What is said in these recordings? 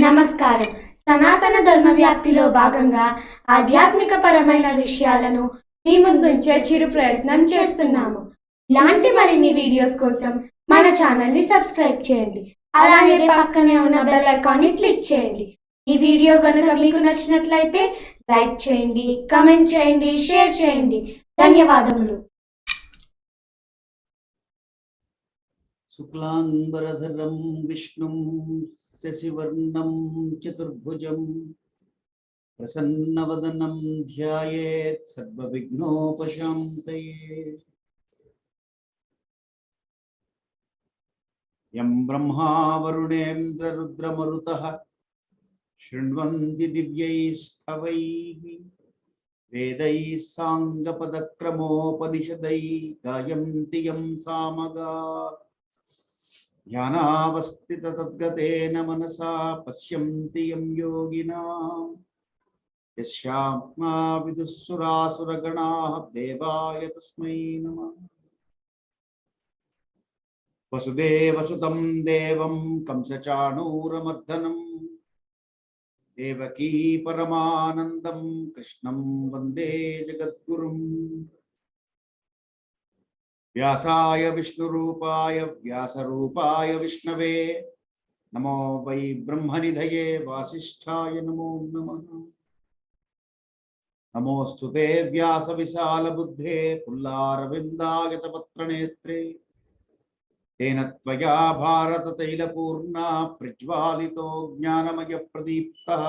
నమస్కారం. సనాతన ధర్మ వ్యాప్తిలో భాగంగా ఆధ్యాత్మిక పరమైన విషయాలను మీ ముందుంచే చిరు ప్రయత్నం చేస్తున్నాము. ఇలాంటి మరిన్ని వీడియోస్ కోసం మన ఛానల్ని సబ్స్క్రైబ్ చేయండి. అలానే పక్కనే ఉన్న బెల్ ఐకాన్ని క్లిక్ చేయండి. ఈ వీడియో కనుక మీకు నచ్చినట్లయితే లైక్ చేయండి, కామెంట్ చేయండి, షేర్ చేయండి. ధన్యవాదములు. శుక్లాంబరధరం విష్ణుం శశివర్ణం చతుర్భుజం ప్రసన్నవదనం ధ్యాయేత్ సర్వవిఘ్నోపశాంతయే. యం బ్రహ్మా వరుణేంద్ర రుద్రమరుతః శృణ్వంతి దివ్యైస్తవైః వేదైః సాంగపదక్రమోపనిషదైః గాయంతి యం సామగా. ధ్యానావస్థిత తద్గతేన మనసా పశ్యంతి యం యోగినాః యస్యాత్మా విదుఃసురాసురగణాః దేవాయ తస్మై నమః. వసుదేవసుతం దేవం కంసచాణూరమర్దనం దేవకీ పరమానందం కృష్ణం వందే జగద్గురుం. వ్యాసాయ విష్ణురూపాయ వ్యాసరూపాయ విష్ణవే నమో వై బ్రహ్మనిధయే వాసిష్ఠాయ నమో నమః. నమోస్తుతే వ్యాస విశాల బుద్ధే పుల్లారవిందాయత పత్రనేత్రే తేన త్వయా భారత తైలపూర్ణా ప్రజ్వాలితో జ్ఞానమయ ప్రదీప్తః.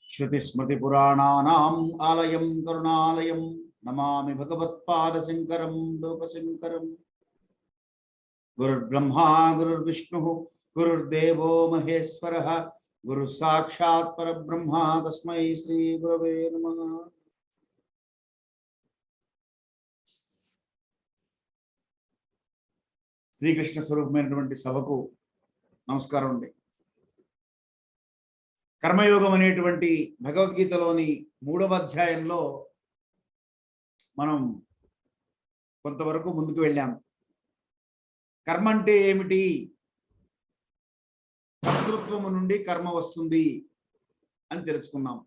శృతిస్మృతిపురాణానాం ఆలయం కరుణాలయం నమామి భగవత్పాదశంకరం లోకశంకరం. గురుర్బ్రహ్మా గురుర్విష్ణుః గురుర్దేవో మహేశ్వరః గురు సాక్షాత్ పరబ్రహ్మ తస్మై శ్రీ గురవే నమః. శ్రీకృష్ణ స్వరూపమైనటువంటి సభకు నమస్కారం అండి. కర్మయోగం అనేటువంటి భగవద్గీతలోని 3వ అధ్యాయంలో మనం కొంతవరకు ముందుకు వెళ్ళాం. కర్మ అంటే ఏమిటి? కర్తృత్వము నుండి కర్మ వస్తుంది అని తెలుసుకున్నాం.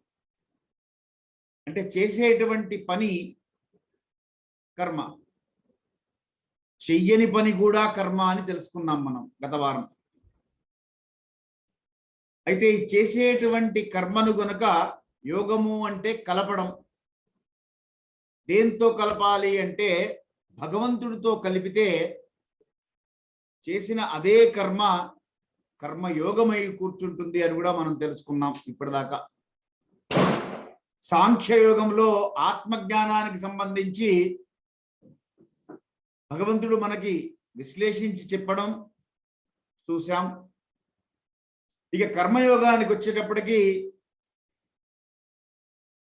అంటే చేసేటువంటి పని కర్మ, చెయ్యని పని కూడా కర్మ అని తెలుసుకున్నాం మనం గత వారం. అయితే ఈ చేసేటువంటి కర్మను గనుక యోగము అంటే కలపడం. దేంతో కలపాలి అంటే భగవంతుడితో కలిపితే చేసిన అదే కర్మ కర్మయోగమై కూర్చుంటుంది అని కూడా మనం తెలుసుకున్నాం ఇప్పటిదాకా. సాంఖ్యయోగంలో ఆత్మజ్ఞానానికి సంబంధించి భగవంతుడు మనకి విశ్లేషించి చెప్పడం చూసాం. ఇక కర్మయోగానికి వచ్చేటప్పటికి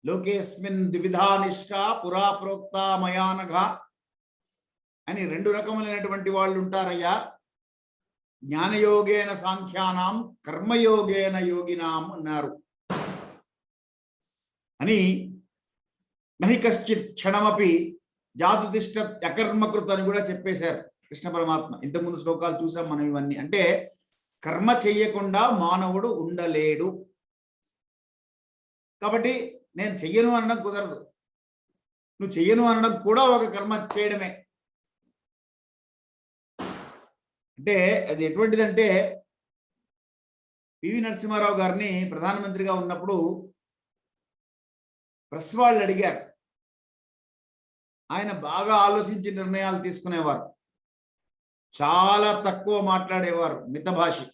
లోకేస్మిన్ ద్విధా నిష్ఠా పురా ప్రోక్త మయానఘ అని 2 రకములైనటువంటి వాళ్ళు ఉంటారయ్యా. జ్ఞానయోగేన సాంఖ్యానాం కర్మయోగేన యోగినాం అన్నారు. అని నహి కశ్చిత్ క్షణమపి జాతుతిష్ట అకర్మకృత్ అని కూడా చెప్పేశారు కృష్ణ పరమాత్మ. ఇంతకుముందు శ్లోకాలు చూసాం మనం ఇవన్నీ. అంటే కర్మ చెయ్యకుండా మానవుడు ఉండలేడు. కాబట్టి నేను చెయ్యను అనడం కుదరదు. నువ్వు చెయ్యను అనడం కూడా ఒక కర్మ చేయడమే. అంటే అది ఎటువంటిదంటే పివి నరసింహారావు గారిని ప్రధానమంత్రిగా ఉన్నప్పుడు ప్రెస్ వాళ్ళు అడిగారు. ఆయన బాగా ఆలోచించి నిర్ణయాలు తీసుకునేవారు, చాలా తక్కువ మాట్లాడేవారు, మితభాషి.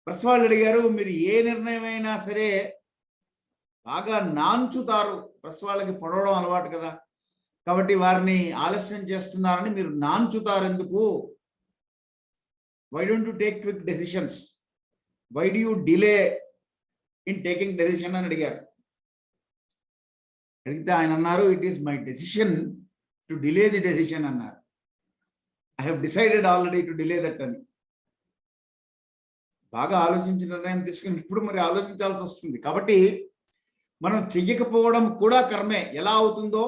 ప్రెస్ వాళ్ళు అడిగారు, మీరు ఏ నిర్ణయం అయినా సరే బాగా నాంచుతారు. ప్రెస్ వాళ్ళకి పొడవడం అలవాటు కదా, కాబట్టి వారిని ఆలస్యం చేస్తున్నారని మీరు నాంచుతారు ఎందుకు? Why don't you take quick decisions? Why do you delay in taking decision అని అడిగారు. అడిగితే ఆయన అన్నారు, it is my decision to delay the decision అన్నారు. I have decided already to delay that అని. బాగా ఆలోచించిన నిర్ణయం తీసుకుని ఇప్పుడు మరి ఆలోచించాల్సి వస్తుంది. కాబట్టి మనం చెయ్యకపోవడం కూడా కర్మే. ఎలా అవుతుందో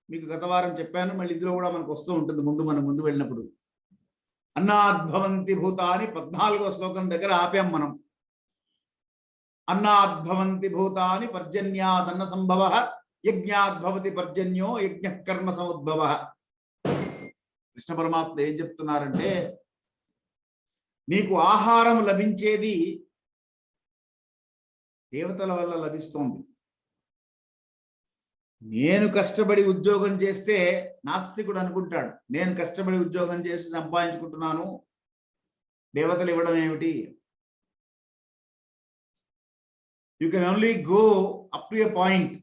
మీకు గత వారం చెప్పాను, మళ్ళీ ఇందులో కూడా మనకు వస్తూ ఉంటుంది మనం ముందు వెళ్ళినప్పుడు. అన్నాద్భవంతి భూతాని 14వ శ్లోకం దగ్గర ఆపాం మనం. అన్నాద్భవంతి భూతాని పర్జన్యాదన్న సంభవ యజ్ఞాద్భవతి పర్జన్యో యజ్ఞ కర్మ సముద్భవ. కృష్ణ పరమాత్మ ఏం చెప్తున్నారంటే, నీకు ఆహారం లభించేది దేవతల వల్ల లభిస్తోంది. నేను కష్టపడి ఉద్యోగం చేస్తే నాస్తికుడు అనుకుంటాడు, నేను కష్టపడి ఉద్యోగం చేసి సంపాదించుకుంటున్నాను, దేవతలు ఇవ్వడం ఏమిటి? You can only go up to a point,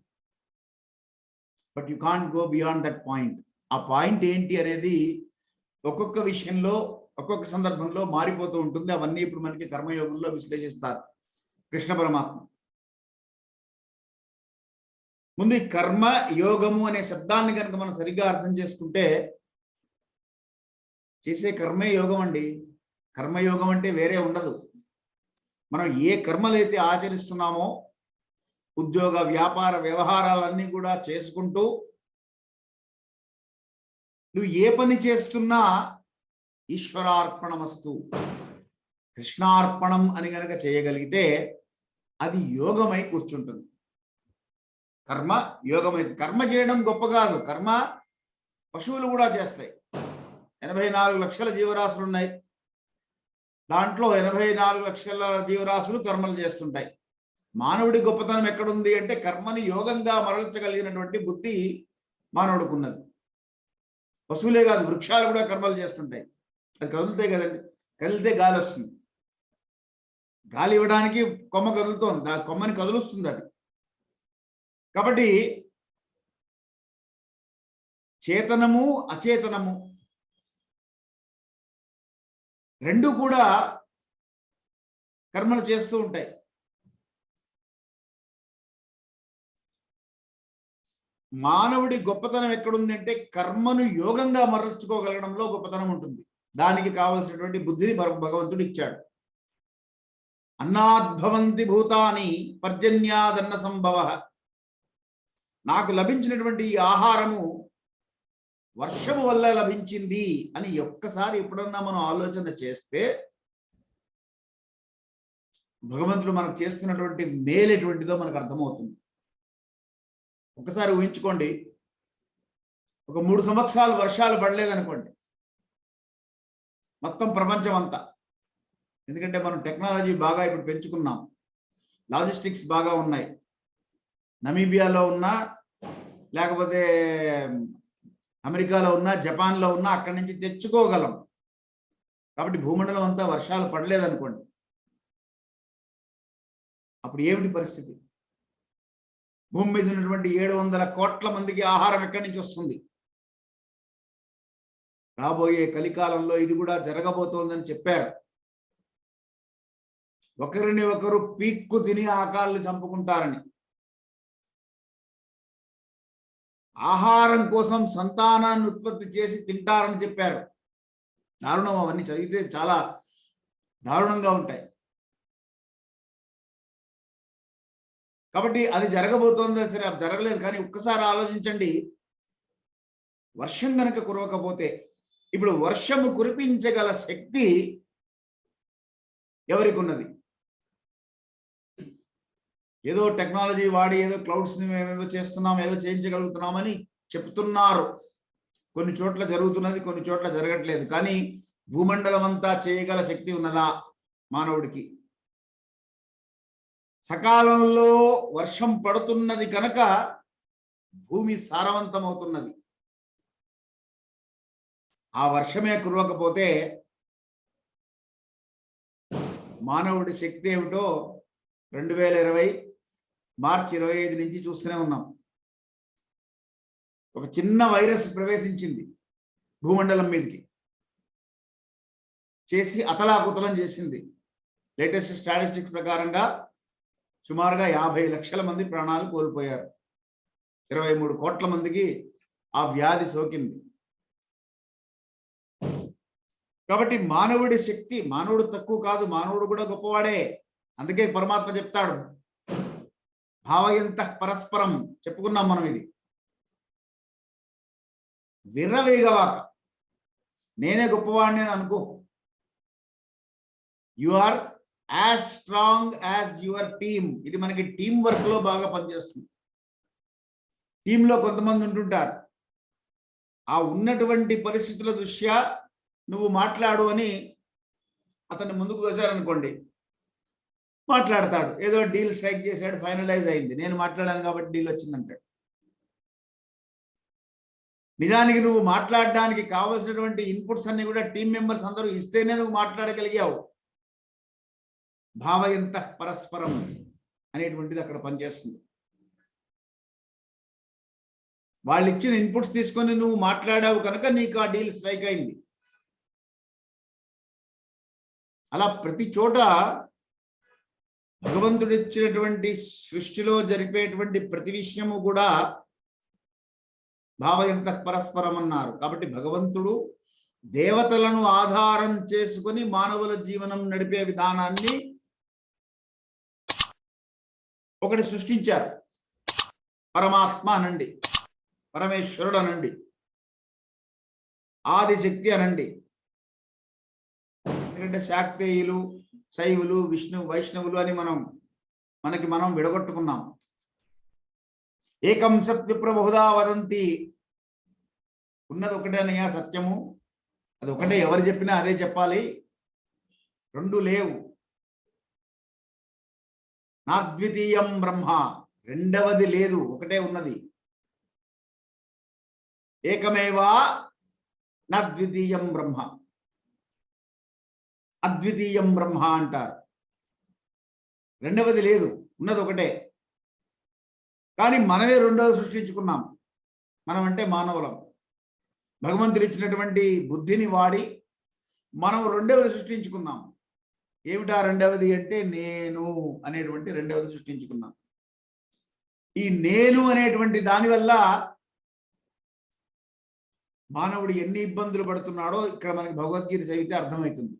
but you can't go beyond that point. ఆ పాయింట్ ఏంటి అనేది ఒక్కొక్క విషయంలో ఒక్కొక్క సందర్భంలో మారిపోతూ ఉంటుంది. అవన్నీ ఇప్పుడు మనకి కర్మయోగంలో విశ్లేషిస్తారు కృష్ణ పరమాత్మ. ముందు ఈ కర్మ యోగము అనే శబ్దాన్ని కనుక మనం సరిగ్గా అర్థం చేసుకుంటే, చేసే కర్మే యోగం అండి. కర్మయోగం అంటే వేరే ఉండదు. మనం ఏ కర్మలైతే ఆచరిస్తున్నామో, ఉద్యోగ వ్యాపార వ్యవహారాలన్నీ కూడా చేసుకుంటూ నువ్వు ఏ పని చేస్తున్నా ఈశ్వరార్పణమస్తు, కృష్ణార్పణం అని గనక చేయగలిగితే అది యోగమై కూర్చుంటుంది. కర్మ యోగమై. కర్మ చేయడం గొప్ప కాదు, కర్మ పశువులు కూడా చేస్తాయి. 84 లక్షల జీవరాశులు ఉన్నాయి. దాంట్లో 84 లక్షల జీవరాశులు కర్మలు చేస్తుంటాయి. మానవుడి గొప్పతనం ఎక్కడుంది అంటే, కర్మని యోగంగా మరల్చగలిగినటువంటి బుద్ధి మానవుడికి ఉన్నది. పశువులే కాదు, వృక్షాలు కూడా కర్మలు చేస్తుంటాయి. అది కదులుతాయి కదండి, కదిలితే గాలి వస్తుంది. గాలి ఇవ్వడానికి కొమ్మ కదులుతోంది, ఆ కొమ్మని కదులుస్తుంది అది. కాబట్టి చేతనము అచేతనము రెండు కూడా కర్మలు చేస్తూ ఉంటాయి. మానవుడి గొప్పతనం ఎక్కడుంది అంటే, కర్మను యోగంగా మరల్చుకోగలగడంలో గొప్పతనం ఉంటుంది. దానికి కావలసినటువంటి బుద్ధిని భగవంతుడు ఇచ్చాడు. అన్నాద్భవంతి భూతాని పర్జన్యాదన్న సంభవ. నాకు లభించినటువంటి ఈ ఆహారము వర్షము వల్ల లభించింది అని ఒక్కసారి ఎప్పుడన్నా మనం ఆలోచన చేస్తే, భగవంతుడు మనకు చేస్తున్నటువంటి మేలు ఎటువంటిదో మనకు అర్థమవుతుంది. ఒకసారి ఊహించుకోండి, ఒక 3 సంవత్సరాలు వర్షాలు పడలేదనుకోండి, మొత్తం ప్రపంచం అంతా. ఎందుకంటే మనం టెక్నాలజీ బాగా ఇప్పుడు పెంచుకున్నాం, లాజిస్టిక్స్ బాగా ఉన్నాయి. నమీబియాలో ఉన్నా, లేకపోతే అమెరికాలో ఉన్నా, జపాన్లో ఉన్నా, అక్కడి నుంచి తెచ్చుకోగలం. కాబట్టి భూమండలం అంతా వర్షాలు పడలేదనుకోండి, అప్పుడు ఏమిటి పరిస్థితి? భూమి మీద ఉన్నటువంటి 700 కోట్ల మందికి ఆహారం ఎక్కడి నుంచి వస్తుంది? రాబోయే కలికాలంలో ఇది కూడా జరగబోతోందని చెప్పారు. ఒకరిని ఒకరు పీక్కు తిని ఆకాళ్ళు చంపుకుంటారని, ఆహారం కోసం సంతానాన్ని ఉత్పత్తి చేసి తింటారని చెప్పారు. దారుణం, అవన్నీ చదివితే చాలా దారుణంగా ఉంటాయి. కాబట్టి అది జరగబోతోంది. సరే, అది జరగలేదు, కానీ ఒక్కసారి ఆలోచించండి, వర్షం గనక కురవకపోతే, ఇప్పుడు వర్షము కురిపించగల శక్తి ఎవరికి ఉన్నది? ఏదో టెక్నాలజీ వాడి ఏదో క్లౌడ్స్ని మేమేదో చేస్తున్నాం, ఏదో చేయించగలుగుతున్నామని చెప్తున్నారు. కొన్ని చోట్ల జరుగుతున్నది, కొన్ని చోట్ల జరగట్లేదు. కానీ భూమండలం అంతా చేయగల శక్తి ఉన్నదా మానవుడికి? సకాలంలో వర్షం పడుతున్నది కనుక భూమి సారవంతమవుతున్నది. ఆ వర్షమే కురవకపోతే మానవుడి శక్తి ఏమిటో 2020 మార్చి 25 నుంచి చూస్తూనే ఉన్నాం. ఒక చిన్న వైరస్ ప్రవేశించింది భూమండలం మీదకి, చేసి అతలాకుతలం చేసింది. లేటెస్ట్ స్టాటిస్టిక్స్ ప్రకారంగా సుమారుగా 50 లక్షల మంది ప్రాణాలు కోల్పోయారు. 23 కోట్ల మందికి ఆ వ్యాధి సోకింది. కాబట్టి మానవుడి శక్తి, మానవుడు తక్కువ కాదు, మానవుడు కూడా గొప్పవాడే. అందుకే పరమాత్మ చెప్తాడు, భావయంతః పరస్పరం. చెప్పుకున్నాం మనం, ఇది విర్రవీగవాక. నేనే గొప్పవాడిని అని అనుకో. You are as strong as your team. ఇది మనకి టీం వర్క్ లో బాగా పనిచేస్తుంది. టీంలో కొంతమంది ఉంటుంటారు, ఆ ఉన్నటువంటి పరిస్థితుల దృష్ట్యా నువ్వు మాట్లాడు అని అతన్ని ముందుకు వచ్చారనుకోండి, మాట్లాడతాడు. ఏదో డీల్ స్ట్రైక్ చేశాడు, ఫైనలైజ్ అయింది, నేను మాట్లాడాను కాబట్టి డీల్ వచ్చిందంటాడు. నిజానికి నువ్వు మాట్లాడడానికి కావలసినటువంటి ఇన్పుట్స్ అన్ని కూడా టీం మెంబర్స్ అందరూ ఇస్తేనే నువ్వు మాట్లాడగలిగావు. భావయంత పరస్పరం అనేటువంటిది అక్కడ పనిచేస్తుంది. వాళ్ళు ఇచ్చిన ఇన్పుట్స్ తీసుకొని నువ్వు మాట్లాడావు కనుక నీకు ఆ డీల్ స్ట్రైక్ అయింది. అలా ప్రతి చోట భగవంతుడిచ్చినటువంటి సృష్టిలో జరిపేటువంటి ప్రతి విషయము కూడా భావయంత పరస్పరం అన్నారు. కాబట్టి భగవంతుడు దేవతలను ఆధారం చేసుకుని మానవుల జీవనం నడిపే విధానాన్ని ఒకటి సృష్టించారు. పరమాత్మ అనండి, పరమేశ్వరుడు అనండి, ఆదిశక్తి అనండి. ఎందుకంటే శాక్తేయులు, శైవులు, వైష్ణవులు అని మనం విడగొట్టుకున్నాం. ఏకం సత్ విప్ర బహుదా వదంతి. ఉన్నది ఒకటేనయ్యా సత్యము, అది ఒకటే, ఎవరు చెప్పినా అదే చెప్పాలి, రెండు లేవు. నాద్వితీయం బ్రహ్మ, రెండవది లేదు, ఒకటే ఉన్నది. ఏకమేవా నాద్వితీయం బ్రహ్మ, అద్వితీయం బ్రహ్మ అంటారు. రెండవది లేదు, ఉన్నది ఒకటే. కానీ మనమే రెండవది సృష్టించుకున్నాం. మనం అంటే మానవులం. భగవంతుడు ఇచ్చినటువంటి బుద్ధిని వాడి మనం రెండవది సృష్టించుకున్నాం. ఏమిటా రెండవది అంటే నేను అనేటువంటి రెండవది సృష్టించుకున్నాం. ఈ నేను అనేటువంటి దానివల్ల మానవుడు ఎన్ని ఇబ్బందులు పడుతున్నాడో ఇక్కడ మనకి భగవద్గీత చదివితే అర్థమవుతుంది.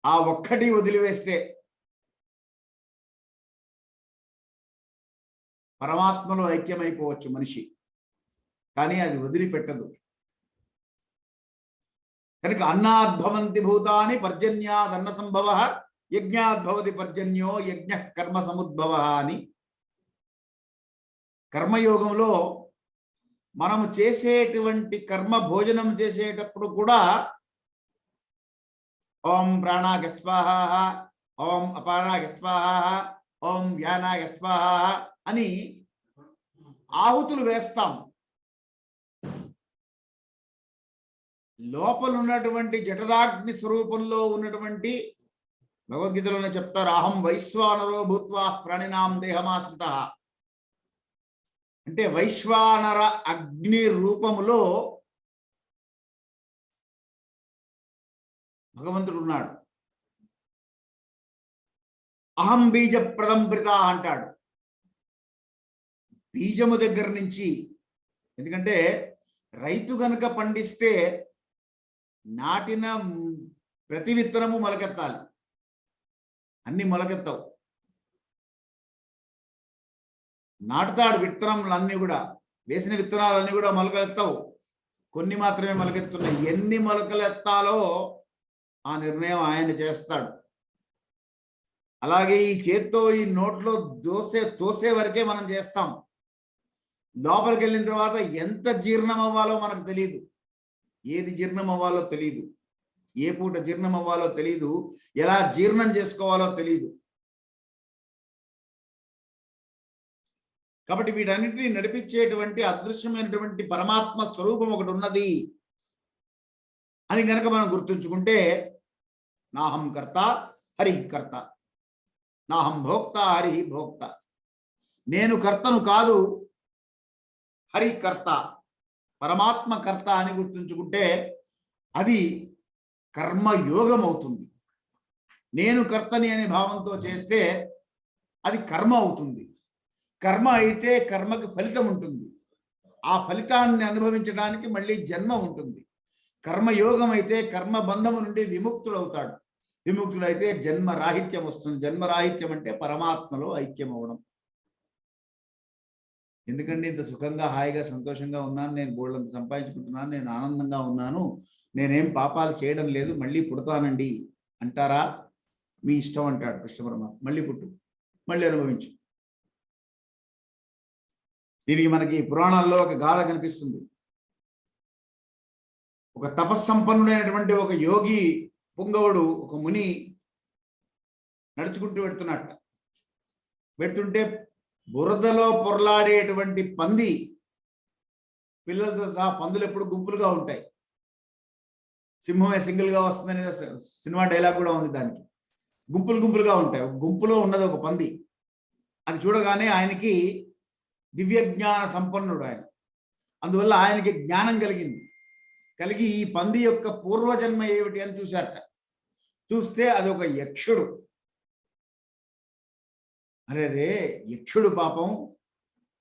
ఆ ఒక్కటి వదిలివేస్తే పరమాత్మలో ఐక్యమైపోవచ్చు మనిషి, కానీ అది వదిలిపెట్టదు. కనుక అన్నాద్భవంతి భూతాని పర్జన్యాదన్న సంభవ, యజ్ఞాద్భవతి పర్జన్యో యజ్ఞ కర్మ సముద్భవ అని. కర్మయోగంలో మనము చేసేటువంటి కర్మ, భోజనం చేసేటప్పుడు కూడా ఓం ప్రాణాయ స్వాహ, ఓం అపానాయ స్వాహ, ఓం వ్యానాయ స్వాహ అని ఆహుతులు వేస్తాం. లోపల ఉన్నటువంటి జఠరాగ్ని స్వరూపంలో ఉన్నటువంటి, భగవద్గీతలోనే చెప్తారు, అహం వైశ్వానరో భూత్వా ప్రాణినాం దేహమాశ్రిత. అంటే వైశ్వానర అగ్ని రూపములో భగవంతుడు ఉన్నాడు. అహం బీజ ప్రదంప్రిత అంటాడు. బీజము దగ్గర నుంచి, ఎందుకంటే రైతు గనుక పండిస్తే నాటిన ప్రతి విత్తనము మొలకెత్తాలి, అన్ని మొలకెత్తావు. నాటుతాడు విత్తనములన్నీ కూడా, వేసిన విత్తనాలన్నీ కూడా మొలకెత్తావు, కొన్ని మాత్రమే మొలకెత్తున్నాయి. ఎన్ని మొలకలెత్తాలో ఆ నిర్ణయం ఆయన చేస్తాడు. అలాగే ఈ చేత్తో ఈ నోట్లో తోసే వరకే మనం చేస్తాం. లోపలికి వెళ్ళిన తర్వాత ఎంత జీర్ణం అవ్వాలో మనకు తెలియదు, ఏది జీర్ణం అవ్వాలో తెలియదు, ఏ పూట జీర్ణం అవ్వాలో తెలియదు, ఎలా జీర్ణం చేసుకోవాలో తెలియదు. కాబట్టి వీటన్నిటిని నడిపించేటువంటి అదృశ్యమైనటువంటి పరమాత్మ స్వరూపం ఒకటి ఉన్నది అని కనుక మనం గుర్తుంచుకుంటే, నాహం కర్త హరి కర్త, నాహం భోక్త హరి భోక్త. నేను కర్తను కాదు, హరి కర్త, పరమాత్మ కర్త అని గుర్తుంచుకుంటే అది కర్మయోగం అవుతుంది. నేను కర్తని అనే భావంతో చేస్తే అది కర్మ అవుతుంది. కర్మ అయితే కర్మకి ఫలితం ఉంటుంది, ఆ ఫలితాన్ని అనుభవించడానికి మళ్ళీ జన్మ ఉంటుంది. కర్మయోగం అయితే కర్మబంధము నుండి విముక్తుడవుతాడు. విముక్తుడైతే జన్మరాహిత్యం వస్తుంది. జన్మరాహిత్యం అంటే పరమాత్మలో ఐక్యం అవడం. ఎందుకంటే ఇంత సుఖంగా హాయిగా సంతోషంగా ఉన్నాను, నేను బోళ్ళంత సంపాదించుకుంటున్నాను, నేను ఆనందంగా ఉన్నాను, నేనేం పాపాలు చేయడం లేదు, మళ్ళీ పుడతానండి అంటారా? మీ ఇష్టం అంటాడు కృష్ణ పరమాత్మ. మళ్ళీ పుట్టు, మళ్ళీ అనుభవించు. దీనికి మనకి పురాణాల్లో ఒక గాథ కనిపిస్తుంది. ఒక తపస్సంపన్నుడైనటువంటి ఒక యోగి పుంగవుడు, ఒక ముని నడుచుకుంటూ పెడుతుంటే బురదలో పొరలాడేటువంటి పంది పిల్లలతో సహా, పందులు ఎప్పుడు గుంపులుగా ఉంటాయి, సింహమే సింగిల్ గా వస్తుందని సినిమా డైలాగ్ కూడా ఉంది దానికి. గుంపులుగా ఉంటాయి. ఒక గుంపులో ఉన్నది ఒక పంది. అది చూడగానే ఆయనకి దివ్య జ్ఞాన సంపన్నుడు ఆయన, అందువల్ల ఆయనకి జ్ఞానం కలిగి ఈ పంది యొక్క పూర్వజన్మ ఏమిటి అని చూశారట. చూస్తే అది ఒక యక్షుడు. అరే యక్షుడు పాపం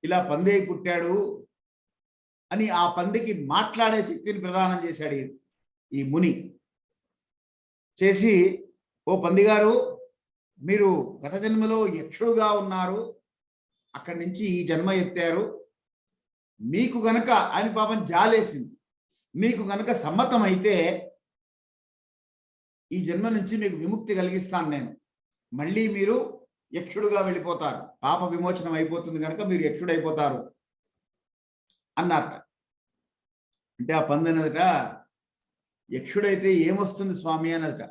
ఇలా పంది అయి పుట్టాడు అని ఆ పందికి మాట్లాడే శక్తిని ప్రదానం చేశాడు ఈ ముని. చేసి, ఓ పంది గారు, మీరు గత జన్మలో యక్షుడుగా ఉన్నారు, అక్కడి నుంచి ఈ జన్మ ఎత్తారు, మీకు గనక, ఆయన పాపం జాలేసింది, మీకు గనక సమ్మతం అయితే ఈ జన్మ నుంచి మీకు విముక్తి కలిగిస్తాను నేను, మళ్ళీ మీరు యక్షుడుగా వెళ్ళిపోతారు, పాప విమోచనం అయిపోతుంది కనుక మీరు యక్షుడు అయిపోతారు అన్నారట. అంటే ఆ పంది అన్నదట, యక్షుడైతే ఏమొస్తుంది స్వామి అన్నదట.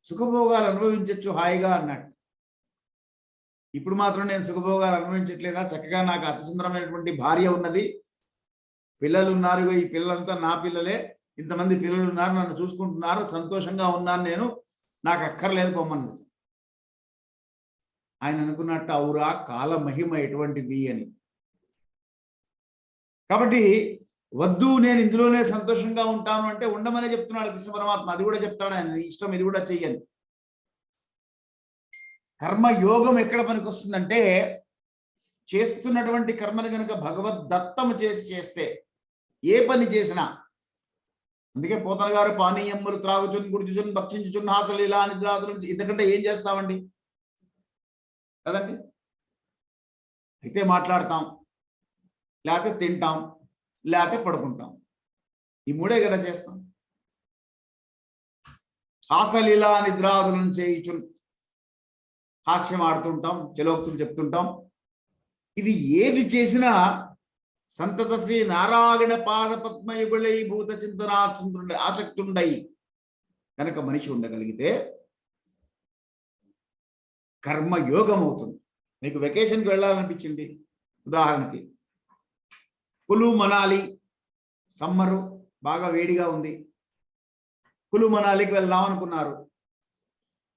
సుఖభోగాలు అనుభవించవచ్చు హాయిగా అన్నట్టు. ఇప్పుడు మాత్రం నేను సుఖభోగాలు అనుభవించట్లేదా? చక్కగా నాకు అతి సుందరమైనటువంటి భార్య ఉన్నది, పిల్లలు ఉన్నారు, ఈ పిల్లలంతా నా పిల్లలే, ఇంతమంది పిల్లలు ఉన్నారు, నన్ను చూసుకుంటున్నారు, సంతోషంగా ఉన్నాను నేను, నాకు అక్కర్లేదు పొమ్మన్నది. ఆయన అనుకున్నట్టు, అవురా కాల మహిమ ఎటువంటిది అని. కాబట్టి వద్దు, నేను ఇందులోనే సంతోషంగా ఉంటాను అంటే ఉండమనే చెప్తున్నాడు కృష్ణ పరమాత్మ. అది కూడా చెప్తాడు ఆయన, ఇష్టం ఇది కూడా చెయ్యని. కర్మయోగం ఎక్కడ పనికి వస్తుందంటే, చేస్తున్నటువంటి కర్మను కనుక భగవద్దత్తము చేస్తే, ఏ పని చేసినా. అందుకే పోతన గారు పానీయములు త్రాగుచున్ గుడిచుచున్ భక్షించుచున్ హాసలీలా నిద్రాదులు, ఎందుకంటే ఏం చేస్తామండి కదండి? అయితే మాట్లాడతాం, లేకపోతే తింటాం, లేకపోతే పడుకుంటాం, ఈ మూడే కదా చేస్తాం. హాసలీలా నిద్రాదులను చేయుచున్, హాస్యం ఆడుతుంటాం, చలోక్తులు చెప్తుంటాం. ఇది ఏది చేసినా సంతత శ్రీ నారాయణ పాద పద్మయుగుళై భూత చింతనాచుంటుండే ఆసక్తుండై కనుక మనిషి ఉండగలిగితే కర్మయోగం అవుతుంది. మీకు వెకేషన్కి వెళ్ళాలనిపించింది, ఉదాహరణకి కులు మనాలి, సమ్మరు బాగా వేడిగా ఉంది, కులు మనాలికి వెళ్దాం అనుకున్నారు.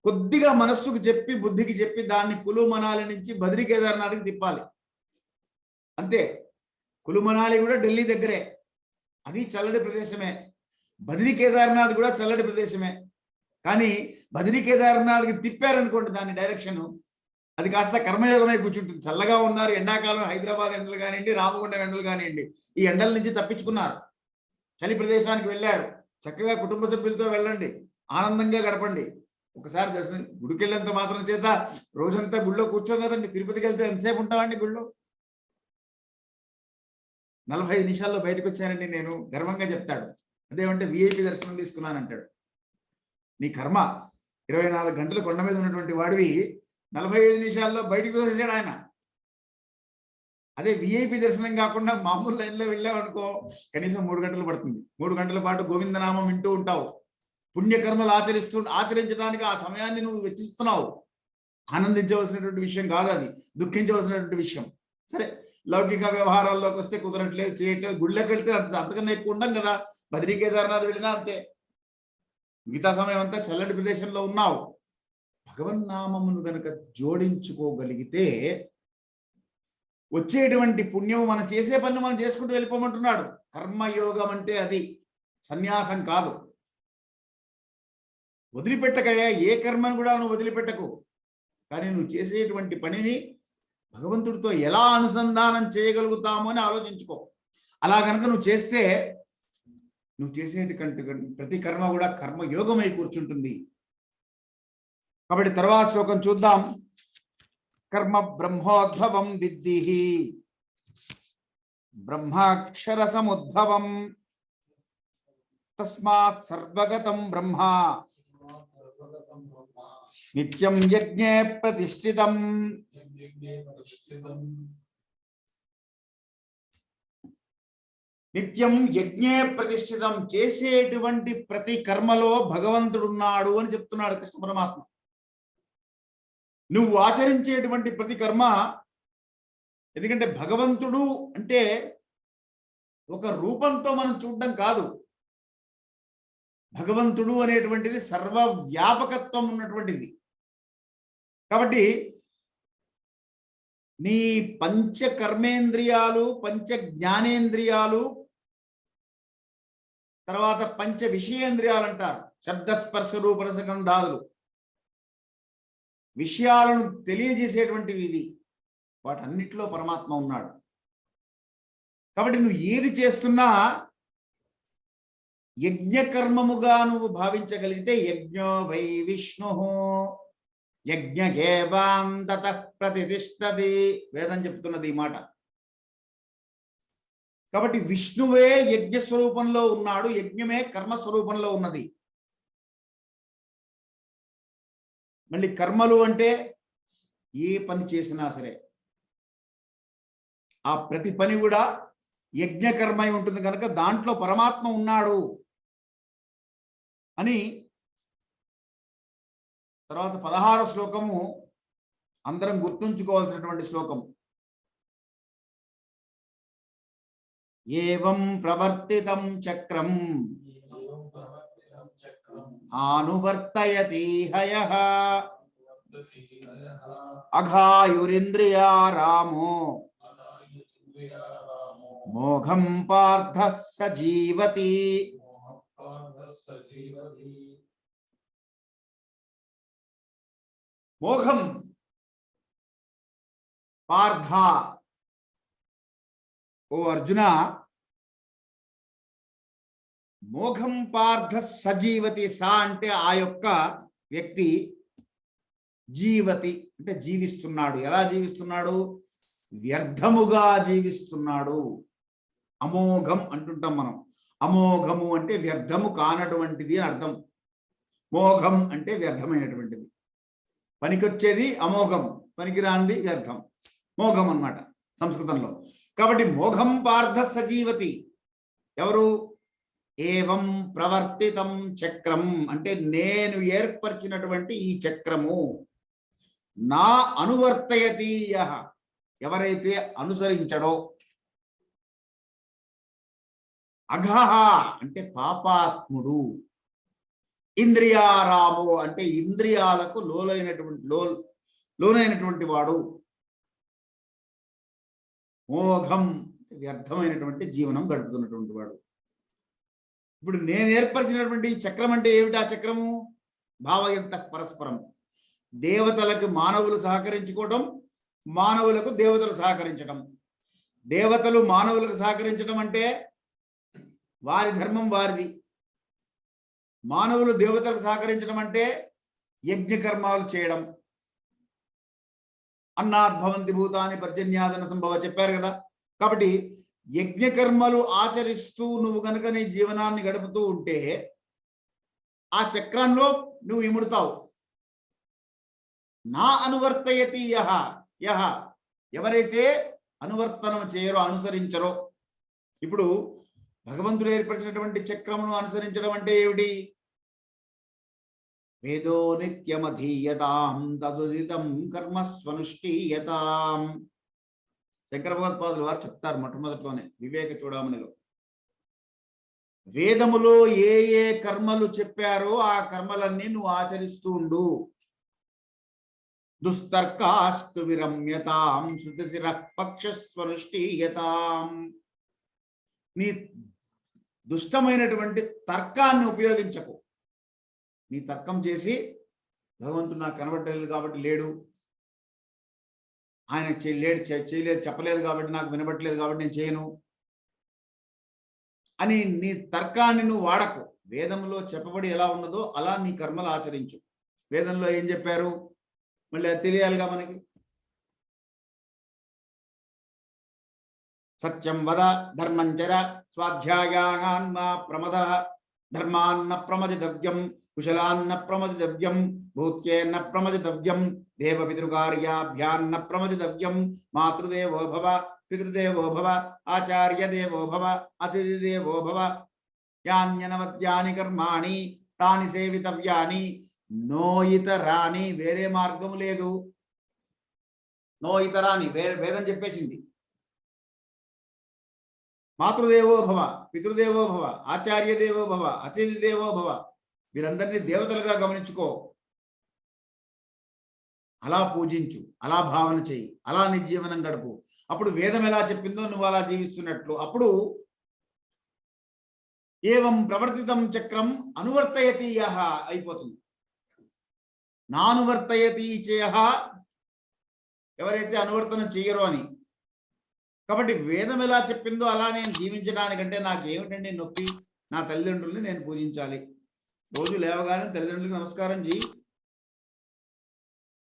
కొద్దిగా మనస్సుకు చెప్పి, బుద్ధికి చెప్పి, దాన్ని కులు మనాలి నుంచి బద్రీ కేదార్నాథ్కి తిప్పాలి అంతే. కులు మనాలి కూడా ఢిల్లీ దగ్గరే, అది చల్లటి ప్రదేశమే. బద్రీ కేదార్నాథ్ కూడా చల్లటి ప్రదేశమే. కానీ బద్రీ కేదార్నాథ్కి తిప్పారనుకోండి దాని డైరెక్షన్, అది కాస్త కర్మయోగమై కూర్చుంటుంది. చల్లగా ఉన్నారు, ఎండాకాలం హైదరాబాద్ ఎండలు కానివ్వండి, రామగుండం ఎండలు కానివ్వండి, ఈ ఎండల నుంచి తప్పించుకున్నారు, చలి ప్రదేశానికి వెళ్ళారు. చక్కగా కుటుంబ సభ్యులతో వెళ్ళండి, ఆనందంగా గడపండి. ఒకసారి దర్శనం, గుడికి వెళ్ళేంత మాత్రం చేత రోజంతా గుళ్ళో కూర్చోం కదండి. తిరుపతికి వెళ్తే ఎంతసేపు ఉంటామండి గుళ్ళో? 45 నిమిషాల్లో బయటకు వచ్చానండి నేను, గర్వంగా చెప్తాడు. అదేమంటే విఐపి దర్శనం తీసుకున్నానంటాడు. నీ కర్మ, 24 గంటలు కొండ మీద ఉన్నటువంటి వాడివి 45 నిమిషాల్లో బయటకు తోసేసాడు ఆయన. అదే విఐపి దర్శనం కాకుండా మామూలు లైన్లో వెళ్ళావనుకో, కనీసం 3 గంటలు పడుతుంది. 3 గంటల పాటు గోవిందనామం వింటూ ఉంటావు, పుణ్యకర్మలు ఆచరించడానికి ఆ సమయాన్ని నువ్వు వెచ్చిస్తున్నావు. ఆనందించవలసినటువంటి విషయం కాదు అది, దుఃఖించవలసినటువంటి విషయం. సరే, లౌకిక వ్యవహారాల్లోకి వస్తే కుదరట్లేదు, చేయట్లేదు. గుళ్ళకి వెళ్తే అంతకన్నా ఎక్కువ ఉండం కదా. బద్రీ కేదార్నాథ్ వెళ్ళినా అంతే, మిగతా సమయం అంతా చల్లటి ప్రదేశంలో ఉన్నావు. భగవన్నామమును గనక జోడించుకోగలిగితే వచ్చేటువంటి పుణ్యం, మనం చేసే పనులు మనం చేసుకుంటూ వెళ్ళిపోమంటున్నాడు. కర్మయోగం అంటే అది, సన్యాసం కాదు. వదిలిపెట్టకయా, ఏ కర్మను కూడా నువ్వు వదిలిపెట్టకు. కానీ నువ్వు చేసేటువంటి పనిని భగవంతుడితో ఎలా అనుసంధానం చేయగలుగుతామో అని ఆలోచించుకో. అలా కనుక నువ్వు చేస్తే నువ్వు చేసేటువంటి ప్రతి కర్మ కూడా కర్మయోగమై కూర్చుంటుంది. కాబట్టి తర్వాత శ్లోకం చూద్దాం. కర్మ బ్రహ్మోద్భవం విద్ధిః బ్రహ్మాక్షర సముద్భవం తస్మాత్ సర్వగతం బ్రహ్మ నిత్యం యజ్ఞే ప్రతిష్ఠితం. నిత్యం యజ్ఞే ప్రతిష్ఠితం, చేసేటువంటి ప్రతి కర్మలో భగవంతుడున్నాడు అని చెప్తున్నాడు కృష్ణ పరమాత్మ. నువ్వు ఆచరించేటువంటి ప్రతి కర్మ, ఎందుకంటే భగవంతుడు అంటే ఒక రూపంతో మనం చూడడం కాదు. భగవంతుడు అనేటువంటిది సర్వవ్యాపకత్వం ఉన్నటువంటిది. కాబట్టి నీ పంచ కర్మేంద్రియాలు, పంచ జ్ఞానేంద్రియాలు, తర్వాత పంచ విషయేంద్రియాలు అంటారు. శబ్దస్పర్శ రూపరసగంధాదులు విషయాలను తెలియజేసేటువంటివి ఇవి. వాటన్నిటిలో పరమాత్మ ఉన్నాడు. కాబట్టి నువ్వు ఏది చేస్తున్నా యజ్ఞకర్మముగా నువ్వు భావించగలిగితే యజ్ఞో వై విష్ణు యజ్ఞకేవాం తతః ప్రతిష్ఠతి, వేదం చెప్తున్నది ఈ మాట. కాబట్టి విష్ణువే యజ్ఞ స్వరూపంలో ఉన్నాడు, యజ్ఞమే కర్మస్వరూపంలో ఉన్నది. మళ్ళీ కర్మలు అంటే ఏ పని చేసినా సరే ఆ ప్రతి పని కూడా యజ్ఞకర్మై ఉంటుంది కనుక దాంట్లో పరమాత్మ ఉన్నాడు అని. తర్వాత 16వ శ్లోకము అందరం గుర్తుంచుకోవాల్సినటువంటి శ్లోకం. ఏవం ప్రవర్తితం చక్రం ఆనువర్తయతి హయః అఘాయురింద్రియా రామో మోఘం పార్థ సజీవతి. మోఘం పార్థ, ఓ అర్జున, మోఘం పార్థ సజీవతి. సా అంటే ఆ యొక్క వ్యక్తి, జీవతి అంటే జీవిస్తున్నాడు. ఎలా జీవిస్తున్నాడు? వ్యర్థముగా జీవిస్తున్నాడు. అమోఘం అంటుంటాం మనం. అమోఘము అంటే వ్యర్థము కానటువంటిది అని అర్థం. మోఘం అంటే వ్యర్థమైనటువంటిది. పనికొచ్చేది అమోఘం, పనికిరానిది వ్యర్థం. మోఘం అన్నమాట సంస్కృతంలో. కాబట్టి మోఘం పార్థ సజీవతి ఎవరు? ఏవం ప్రవర్తితం చక్రం అంటే నేను ఏర్పరిచినటువంటి ఈ చక్రము. నా అనువర్తయతి యః, ఎవరైతే అనుసరించడో. అఘః అంటే పాపాత్ముడు. ఇంద్రియారామో అంటే ఇంద్రియాలకు లోనైనటువంటి వాడు. మోఘం వ్యర్థమైనటువంటి జీవనం గడుపుతున్నటువంటి వాడు. ఇప్పుడు నేను ఏర్పరిచినటువంటి చక్రం అంటే ఏమిటి? ఆ చక్రము భావయంత పరస్పరం. దేవతలకు మానవులు సహకరించుకోవడం, మానవులకు దేవతలు సహకరించడం. దేవతలు మానవులకు సహకరించడం అంటే వారి ధర్మం వారిది. మానవులు దేవతలకు సహకరించడం అంటే యజ్ఞకర్మాలు చేయడం. అన్నాద్భవంతి భూతాని పర్జన్యాదన సంభవ చెప్పారు కదా. కాబట్టి యజ్ఞకర్మలు ఆచరిస్తూ నువ్వు కనుక నీ జీవనాన్ని గడుపుతూ ఉంటే ఆ చక్రంలో నువ్వు ఇముడుతావు. నా అనువర్తయతి యః, యః ఎవరైతే అనువర్తనం చేయరో, అనుసరించరో. ఇప్పుడు భగవంతుడు ఏర్పరిచినటువంటి చక్రమును అనుసరించడం అంటే ఏమిటి? వేదో నిత్యమధీయతాం తదుదితం కర్మస్వనుష్ఠీయతాం. శంకర భగవత్పాదులు వారు చెప్తారు మొట్టమొదటిలోనే వివేక చూడమనిలో. వేదములో ఏ ఏ కర్మలు చెప్పారో ఆ కర్మలన్నీ నువ్వు ఆచరిస్తూ ఉండు. దుస్తర్కాస్తు విరమ్యతాం శృతిశిర పక్షస్వనుష్ఠీయతాం. నీ దుష్టమైనటువంటి తర్కాన్ని ఉపయోగించకు. నీ తర్కం చేసి భగవంతుడు నాకు కనబడలేదు కాబట్టి లేడు, ఆయన చేయలేదు చెప్పలేదు కాబట్టి నాకు వినబట్టలేదు కాబట్టి నేను చేయను అని నీ తర్కాన్ని నువ్వు వాడకు. వేదంలో చెప్పబడి ఎలా ఉన్నదో అలా నీ కర్మలు ఆచరించు. వేదంలో ఏం చెప్పారు మళ్ళీ అది తెలియాలిగా మనకి. సత్యం వద ధర్మం చర స్వాధ్యాయాన్మా ప్రమద ధర్మాన్న ప్రమదితవ్యం కుశలాన్న ప్రమదితవ్యం భూత్యేన్న ప్రమదితవ్యం దేవపితృకార్యాభ్యాన్న ప్రమదితవ్యం మాతృదేవో భవ పితృదేవో భవ ఆచార్య దేవో భవ అతిథి దేవో భవ యాన్యనవద్యాని కర్మాణి తాని సేవితవ్యాని నో ఇతరాని వేరే మార్గం లేదు. నో ఇతరాని వేదం చెప్పేసింది. మాతృదేవో భవ పితృదేవో భవ ఆచార్య దేవో భవ అతిథి దేవో భవ వీరందరినీ దేవతలుగా గమనించుకో. అలా పూజించు, అలా భావన చెయ్యి, అలా నీ జీవనం గడుపు. అప్పుడు వేదం ఎలా చెప్పిందో నువ్వు అలా జీవిస్తున్నట్లు. అప్పుడు ఏవం ప్రవర్తితం చక్రం అనువర్తయతి యః అయిపోతుంది. నానువర్తయతి చేయ ఎవరైతే అనువర్తనం చెయ్యరో అని. కాబట్టి వేదం ఎలా చెప్పిందో అలా నేను జీవించడానికంటే నాకేమిటండి నొప్పి? నా తల్లిదండ్రుల్ని నేను పూజించాలి. రోజు లేవగానే తల్లిదండ్రులకు నమస్కారం చేయి.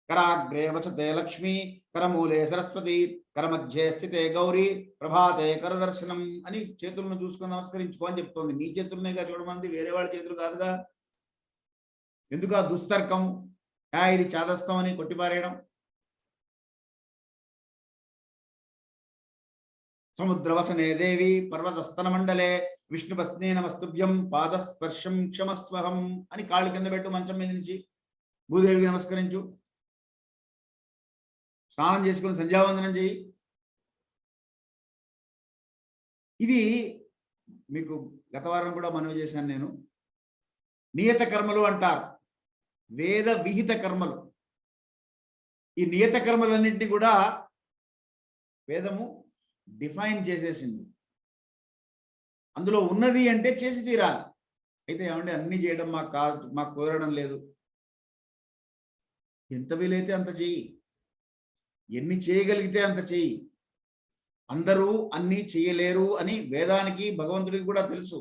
కరాగ్రే వసతే లక్ష్మి, కరమూలే సరస్వతి, కరమధ్యే స్థితే గౌరీ, ప్రభాతే కరదర్శనం అని చేతులను చూసుకొని నమస్కరించుకో అని చెప్తోంది. నీ చేతులనేగా చూడమంది, వేరే వాళ్ళ చేతులు కాదుగా. ఎందుకు ఆ దుస్తర్కం? ఇది చాదస్తం అని కొట్టిపారేయడం. సముద్రవసనే దేవి పర్వతస్తన మండలే విష్ణుపస్నే నమస్తుభ్యం పాదస్పర్శం క్షమస్వహం అని కాళ్ళు కింద పెట్టు మంచం మీద నుంచి. భూదేవికి నమస్కరించు. స్నానం చేసుకుని సంధ్యావందనం చేయి. ఇది మీకు గత వారం కూడా మనవి చేశాను నేను. నియత కర్మలు అంటారు, వేద విహిత కర్మలు. ఈ నియత కర్మలన్నింటినీ కూడా వేదము డిఫైన్ చేసేసింది. అందులో ఉన్నది అంటే చేసి తీరాలి. అయితే ఏమంటే అన్ని చేయడం మాకు కుదరడం లేదు. ఎంత వీలైతే అంత చెయ్యి, ఎన్ని చేయగలిగితే అంత చెయ్యి. అందరూ అన్నీ చేయలేరు అని వేదానికి భగవంతుడికి కూడా తెలుసు.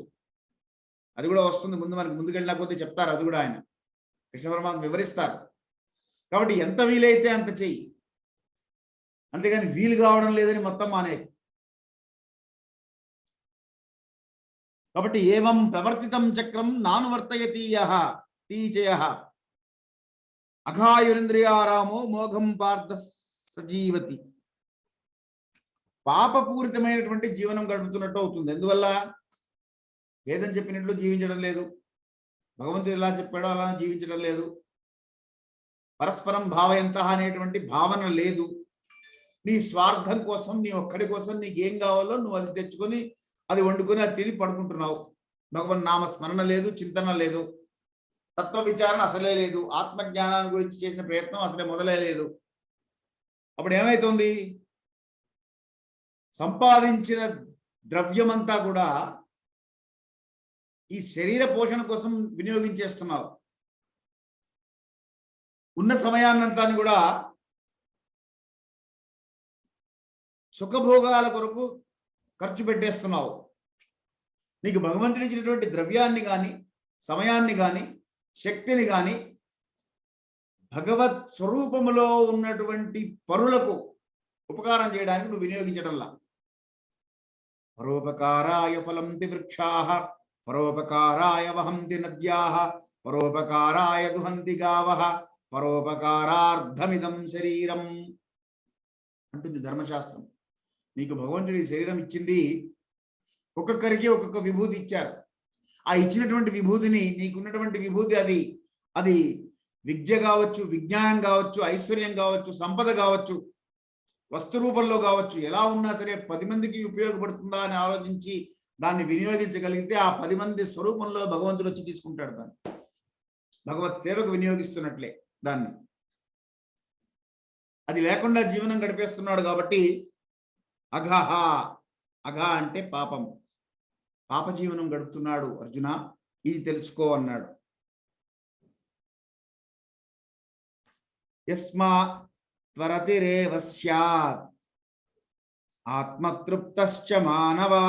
అది కూడా వస్తుంది ముందు, మనకి ముందుకెళ్ళిన కొద్దీ చెప్తారు. అది కూడా ఆయన కృష్ణ పరమాత్మ వివరిస్తారు. కాబట్టి ఎంత వీలైతే అంత చెయ్యి, అంతేగాని వీలు కావడం లేదని మొత్తం మానే. కాబట్టి ఏవం ప్రవర్తితం చక్రం నానువర్తయతి యః తీచయః అఘాయురింద్రియారామో మోఘం పార్థ సజీవతి. పాపపూరితమైనటువంటి జీవనం గడుపుతున్నట్టు అవుతుంది. ఎందువల్ల? వేదం చెప్పినట్లు జీవించడం లేదు, భగవంతుడు ఎలా చెప్పాడో అలా జీవించడం లేదు, పరస్పరం భావయంతః అనేటువంటి భావన లేదు. నీ స్వార్థం కోసం, నీ ఒక్కడి కోసం నీకేం కావాలో నువ్వు అది తెచ్చుకొని అది వండుకొని అది తిని పడుకుంటున్నావు. భగవన్ నామ స్మరణ లేదు, చింతన లేదు, తత్వ విచారణ అసలే లేదు, ఆత్మజ్ఞానాన్ని గురించి చేసిన ప్రయత్నం అసలే మొదలే లేదు. అప్పుడు ఏమైతుంది? సంపాదించిన ద్రవ్యమంతా కూడా ఈ శరీర పోషణ కోసం వినియోగించేస్తున్నావు. ఉన్న సమయాన్నంతా కూడా సుఖభోగాల కొరకు ఖర్చు పెట్టేస్తున్నావు. నీకు భగవంతుడు ఇచ్చినటువంటి ద్రవ్యాన్ని కానీ, సమయాన్ని కానీ, శక్తిని కానీ భగవత్ స్వరూపములో ఉన్నటువంటి పరులకు ఉపకారం చేయడానికి నువ్వు వినియోగించడంలా. పరోపకారాయ ఫలంతి వృక్షాః, పరోపకారాయ వహంతి నద్యాః, పరోపకారాయ దుహంతి గావః, పరోపకారార్థమిదం శరీరం అంటుంది ధర్మశాస్త్రం. నీకు భగవంతుడి శరీరం ఇచ్చింది, ఒక్కొక్కరికి ఒక్కొక్క విభూతి ఇచ్చారు. ఆ ఇచ్చినటువంటి విభూతిని, నీకున్నటువంటి విభూతి అది విద్య కావచ్చు, విజ్ఞానం కావచ్చు, ఐశ్వర్యం కావచ్చు, సంపద కావచ్చు, వస్తు రూపంలో కావచ్చు, ఎలా ఉన్నా సరే 10 మందికి ఉపయోగపడుతుందా అని ఆలోచించి దాన్ని వినియోగించగలిగితే ఆ 10 మంది స్వరూపంలో భగవంతుడు వచ్చి తీసుకుంటాడు. దాన్ని భగవత్ సేవకు వినియోగిస్తున్నట్లే దాన్ని. అది లేకుండా జీవనం గడిపేస్తున్నాడు. కాబట్టి అఘహ, అఘ అంటే పాపం, పాప జీవనం గడుపుతున్నాడు అర్జున, ఇది తెలుసుకో అన్నాడు. యస్మా త్వరతిరేవ స్యాత్ ఆత్మతృప్తశ్చ మానవా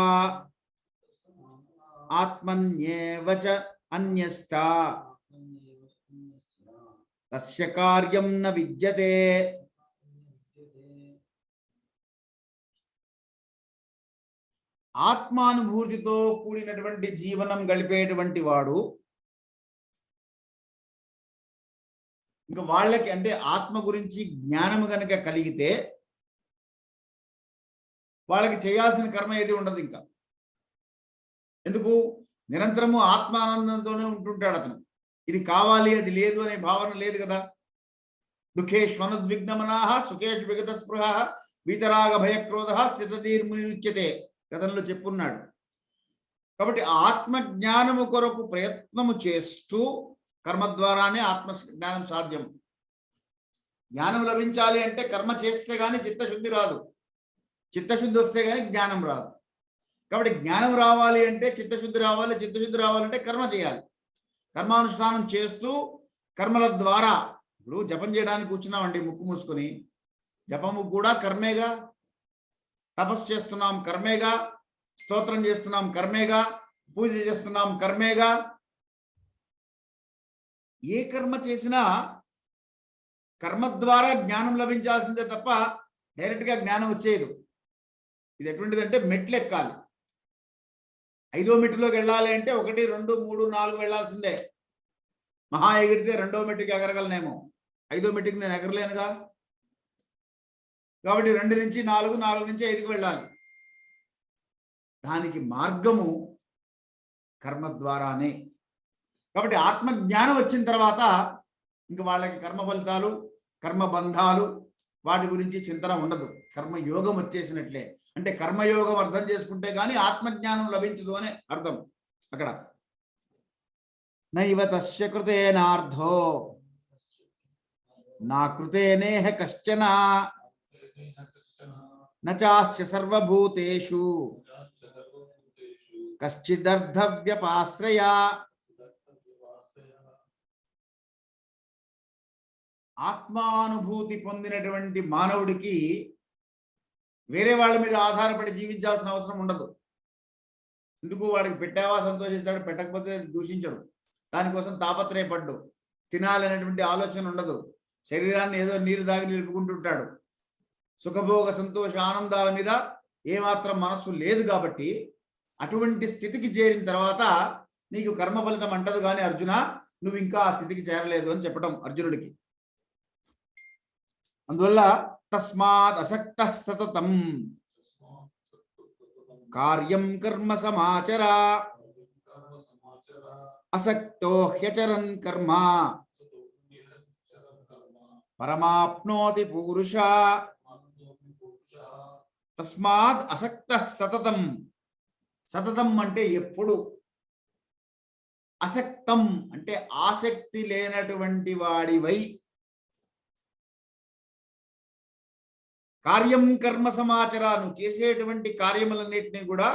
ఆత్మన్యేవ చ అన్యస్థా తస్య కార్యం న విద్యతే. ఆత్మానుభూతితో కూడినటువంటి జీవనం గడిపేటువంటి వాడు ఇంకా వాళ్ళకి అంటే ఆత్మ గురించి జ్ఞానము కనుక కలిగితే వాళ్ళకి చేయాల్సిన కర్మ ఏది ఉండదు. ఇంకా ఎందుకు నిరంతరము ఆత్మానందంతోనే ఉంటుంటాడు అతను. ఇది కావాలి అది లేదు అనే భావన లేదు కదా. దుఃఖేష్వనుద్విగ్నమనాః సుఖేషు విగత స్పృహః వీతరాగ భయక్రోధః స్థితధీర్ముచ్యతే కథల్లో చెప్పున్నాడు. కాబట్టి ఆత్మజ్ఞానము కొరకు ప్రయత్నము చేస్తూ కర్మ ద్వారానే ఆత్మ జ్ఞానం సాధ్యం. జ్ఞానం లభించాలి అంటే కర్మ చేస్తే గాని చిత్తశుద్ధి రాదు, చిత్తశుద్ధి వస్తే గాని జ్ఞానం రాదు. కాబట్టి జ్ఞానం రావాలి అంటే చిత్తశుద్ధి రావాలి, చిత్తశుద్ధి రావాలంటే కర్మ చేయాలి. కర్మానుష్ఠానం చేస్తూ కర్మల ద్వారా ఇప్పుడు జపం చేయడానికి కూర్చున్నామండి ముక్కు మూసుకొని, జపము కూడా కర్మేగా, తపస్సు చేస్తున్నాం కర్మేగా, స్తోత్రం చేస్తున్నాం కర్మేగా, పూజ చేస్తున్నాం కర్మేగా. ఏ కర్మ చేసినా కర్మ ద్వారా జ్ఞానం లభించాల్సిందే తప్ప డైరెక్ట్గా జ్ఞానం వచ్చేది. ఇది ఎటువంటిదంటే మెట్లు ఎక్కాలి. 5వ మెట్టులోకి వెళ్ళాలి అంటే 1, 2, 3, 4 వెళ్ళాల్సిందే. మహా ఎగిరితే 2వ మెట్టుకి ఎగరగలనేమో, 5వ మెట్టుకి నేను ఎగరలేనుగా. కాబట్టి 2 నుంచి 4, 4 నుంచి 5కి వెళ్ళాలి. దానికి మార్గము కర్మ ద్వారానే. కాబట్టి ఆత్మజ్ఞానం వచ్చిన తర్వాత ఇంక వాళ్ళకి కర్మ ఫలితాలు, కర్మ బంధాలు వాటి గురించి చింతన ఉండదు. కర్మయోగం వచ్చేసినట్లే. అంటే కర్మయోగం అర్థం చేసుకుంటే కానీ ఆత్మజ్ఞానం లభించదు అనే అర్థం అక్కడ. నైవ తస్య కృతేనార్థో నా కృతేనేహ కశ్చన నచాస్య సర్వభూతేషు కశ్చిదర్థవ్యపాశ్రయ. ఆత్మానుభూతి పొందినటువంటి మానవుడికి వేరే వాళ్ళ మీద ఆధారపడి జీవించాల్సిన అవసరం ఉండదు. ఎందుకు, వాడికి పెట్టావా సంతోషిస్తాడు, పెట్టకపోతే దూషించడు, దానికోసం తాపత్రయపడ్డు, తినాలనేటువంటి ఆలోచన ఉండదు, శరీరాన్ని ఏదో నీరు దాగి నిలుపుకుంటుంటాడు. సుఖభోగ సంతోష ఆనందాల మీద ఏమాత్రం మనస్సు లేదు. కాబట్టి అటువంటి స్థితికి చేరిన తర్వాత నీకు కర్మ ఫలితం అంటదు. కానీ అర్జున, నువ్వు ఇంకా ఆ స్థితికి చేరలేదు అని చెప్పడం అర్జునుడికి. అందువల్ల తస్మాత్ అసక్త సతతం కార్యం కర్మ సమాచర అసక్తో హ్యచరన్ కర్మ పరమాప్నోతి పురుష. తస్మాత్ అసక్త సతతం. సతతం అంటే ఎప్పుడు, అసక్తం అంటే ఆసక్తి లేనటువంటి వాడివై, కార్యం కర్మ సమాచార, నువ్వు చేసేటువంటి కార్యములన్నింటినీ కూడా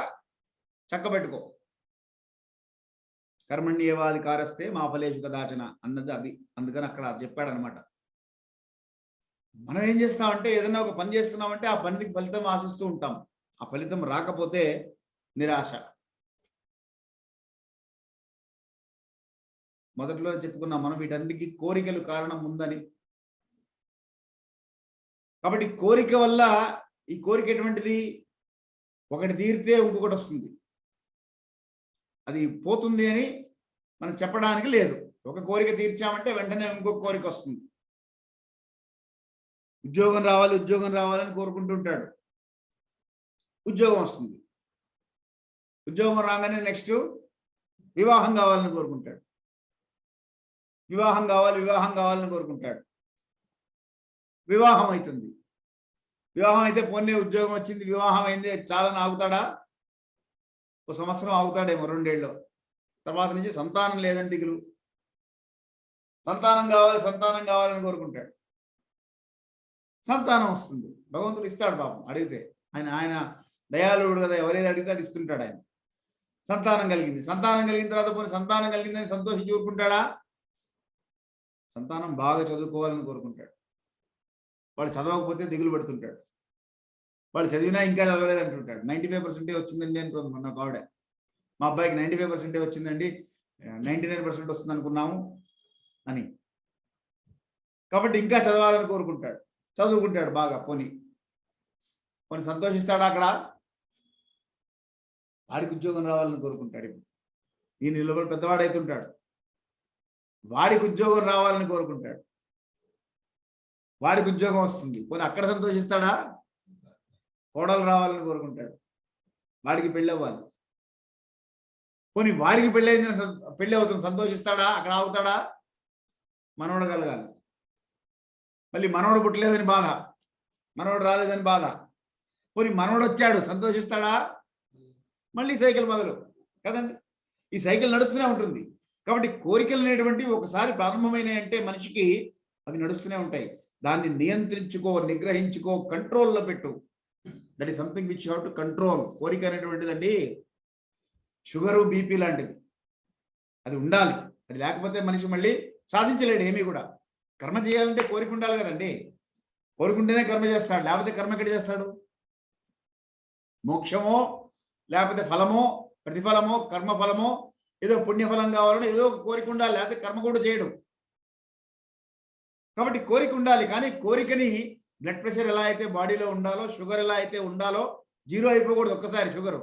చక్కబెట్టుకో. కర్మణ్యేవాధికారస్తే మా ఫలేషు కదాచన అన్నది అది. అందుకని అక్కడ చెప్పాడనమాట. మనం ఏం చేస్తామంటే ఏదైనా ఒక పని చేస్తున్నామంటే ఆ పనికి ఫలితం ఆశిస్తూ ఉంటాం. ఆ ఫలితం రాకపోతే నిరాశ. మొదట్లో చెప్పుకున్నాం మనం, వీటన్నిటికీ కోరికలు కారణం ఉందని. కాబట్టి కోరిక వల్ల, ఈ కోరిక ఎటువంటిది, ఒకటి తీరితే ఇంకొకటి వస్తుంది, అది పోతుంది అని మనం చెప్పడానికి లేదు. ఒక కోరిక తీర్చామంటే వెంటనే ఇంకొక కోరిక వస్తుంది. ఉద్యోగం రావాలి, ఉద్యోగం రావాలని కోరుకుంటుంటాడు, ఉద్యోగం వస్తుంది. ఉద్యోగం రాగానే నెక్స్ట్ వివాహం కావాలని కోరుకుంటాడు, వివాహం కావాలి, వివాహం కావాలని కోరుకుంటాడు, వివాహం అవుతుంది. వివాహం అయితే పోనీ ఉద్యోగం వచ్చింది, వివాహం అయింది, చాలా ఆగుతాడా? 1 సంవత్సరం ఆగుతాడేమో, 2 ఏళ్ళు. తర్వాత నుంచి సంతానం లేదని దిగులు, సంతానం కావాలి, సంతానం కావాలని కోరుకుంటాడు, సంతానం వస్తుంది. భగవంతుడు ఇస్తాడు పాపం అడిగితే. ఆయన దయాళుడు కదా, ఎవరైతే అడిగితే అది ఇస్తుంటాడు ఆయన. సంతానం కలిగింది, సంతానం కలిగిన తర్వాత పోనీ సంతానం కలిగిందని సంతోషించి ఊరుకుంటాడా? సంతానం బాగా చదువుకోవాలని కోరుకుంటాడు. వాళ్ళు చదవకపోతే దిగులు పడుతుంటాడు, వాళ్ళు చదివినా ఇంకా చదవలేదు అంటుంటాడు. 95% వచ్చిందండి అనుకుంది మొన్న ఒక ఆవిడ, మా అబ్బాయికి 95% వచ్చిందండి, 99% వస్తుంది అనుకున్నాము అని. కాబట్టి ఇంకా చదవాలని కోరుకుంటాడు, చదువుకుంటాడు బాగా. పోనీ సంతోషిస్తాడా అక్కడ? వాడికి ఉద్యోగం రావాలని కోరుకుంటాడు. ఇప్పుడు ఈయన లోపల పెద్దవాడైతుంటాడు, వాడికి ఉద్యోగం రావాలని కోరుకుంటాడు, వాడికి ఉద్యోగం వస్తుంది. పోనీ అక్కడ సంతోషిస్తాడా? కోడలు రావాలని కోరుకుంటాడు, వాడికి పెళ్ళి అవ్వాలి. పోనీ వాడికి పెళ్ళి అవుతుంది, సంతోషిస్తాడా? అక్కడ ఆగుతాడా? మనవడు కలగాలి, మళ్ళీ మనవడు పుట్టలేదని బాధ, మనవడు రాలేదని బాధ. పోనీ మనవడు వచ్చాడు, సంతోషిస్తాడా? మళ్ళీ సైకిల్ మొదలు కదండి. ఈ సైకిల్ నడుస్తూనే ఉంటుంది. కాబట్టి కోరికలు అనేటువంటివి ఒకసారి ప్రారంభమైనాయి అంటే మనిషికి అవి నడుస్తూనే ఉంటాయి. దాన్ని నియంత్రించుకో, నిగ్రహించుకో, కంట్రోల్లో పెట్టు. That is something which you have to control. కోరిక అనేటువంటిదండి షుగరు, బీపీ లాంటిది. అది ఉండాలి. అది లేకపోతే మనిషి మళ్ళీ సాధించలేడు ఏమీ కూడా. కర్మ చేయాలంటే కోరిక ఉండాలి కదండి. కోరుకుంటేనే కర్మ చేస్తాడు, లేకపోతే కర్మ ఎక్కడ చేస్తాడు? మోక్షమో లేకపోతే ఫలమో, ప్రతిఫలమో, కర్మఫలమో, ఏదో పుణ్యఫలం కావాలని ఏదో కోరిక ఉండాలి, లేకపోతే కర్మ కూడా చేయడు. కాబట్టి కోరిక ఉండాలి. కానీ కోరికని బ్లడ్ ప్రెషర్ ఎలా అయితే బాడీలో ఉండాలో, షుగర్ ఎలా అయితే ఉండాలో, జీరో అయిపోకూడదు. ఒక్కసారి షుగర్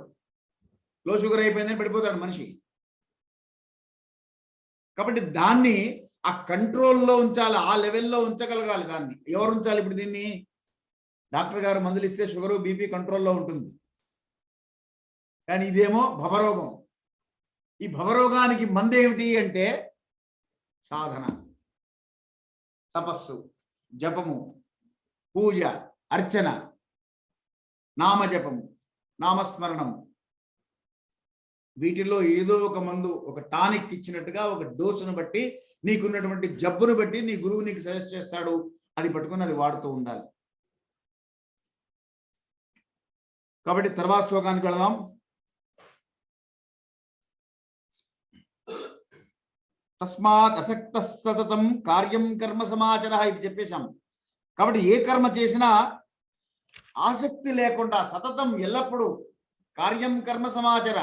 లో షుగర్ అయిపోయిందని పడిపోతాడు మనిషి. కాబట్టి దాన్ని ఆ కంట్రోల్లో ఉంచాలి, ఆ లెవెల్లో ఉంచగలగాలి. దాన్ని ఎవరు ఉంచాలి? ఇప్పుడు దీన్ని డాక్టర్ గారు మందులు ఇస్తే షుగరు, బీపీ కంట్రోల్లో ఉంటుంది. కానీ ఇదేమో భవరోగం. ఈ భవరోగానికి మందు ఏమిటి అంటే సాధన, తపస్సు, జపము, పూజ, అర్చన, నామజపము, నామస్మరణము. వీటిల్లో ఏదో ఒక మందు, ఒక టానిక్ ఇచ్చినట్టుగా ఒక డోసును బట్టి, నీకున్నటువంటి జబ్బును బట్టి నీ గురువు నీకు సజెస్ట్ చేస్తాడు. అది పట్టుకుని అది వాడుతూ ఉండాలి. కాబట్టి తర్వాత శ్లోకానికి వెళదాం. తస్మాత్ అసక్త సతతం కార్యం కర్మ సమాచర ఇది చెప్పేశాం. కాబట్టి ఏ కర్మ చేసినా ఆసక్తి లేకుండా సతతం ఎల్లప్పుడూ కార్యం కర్మ సమాచర,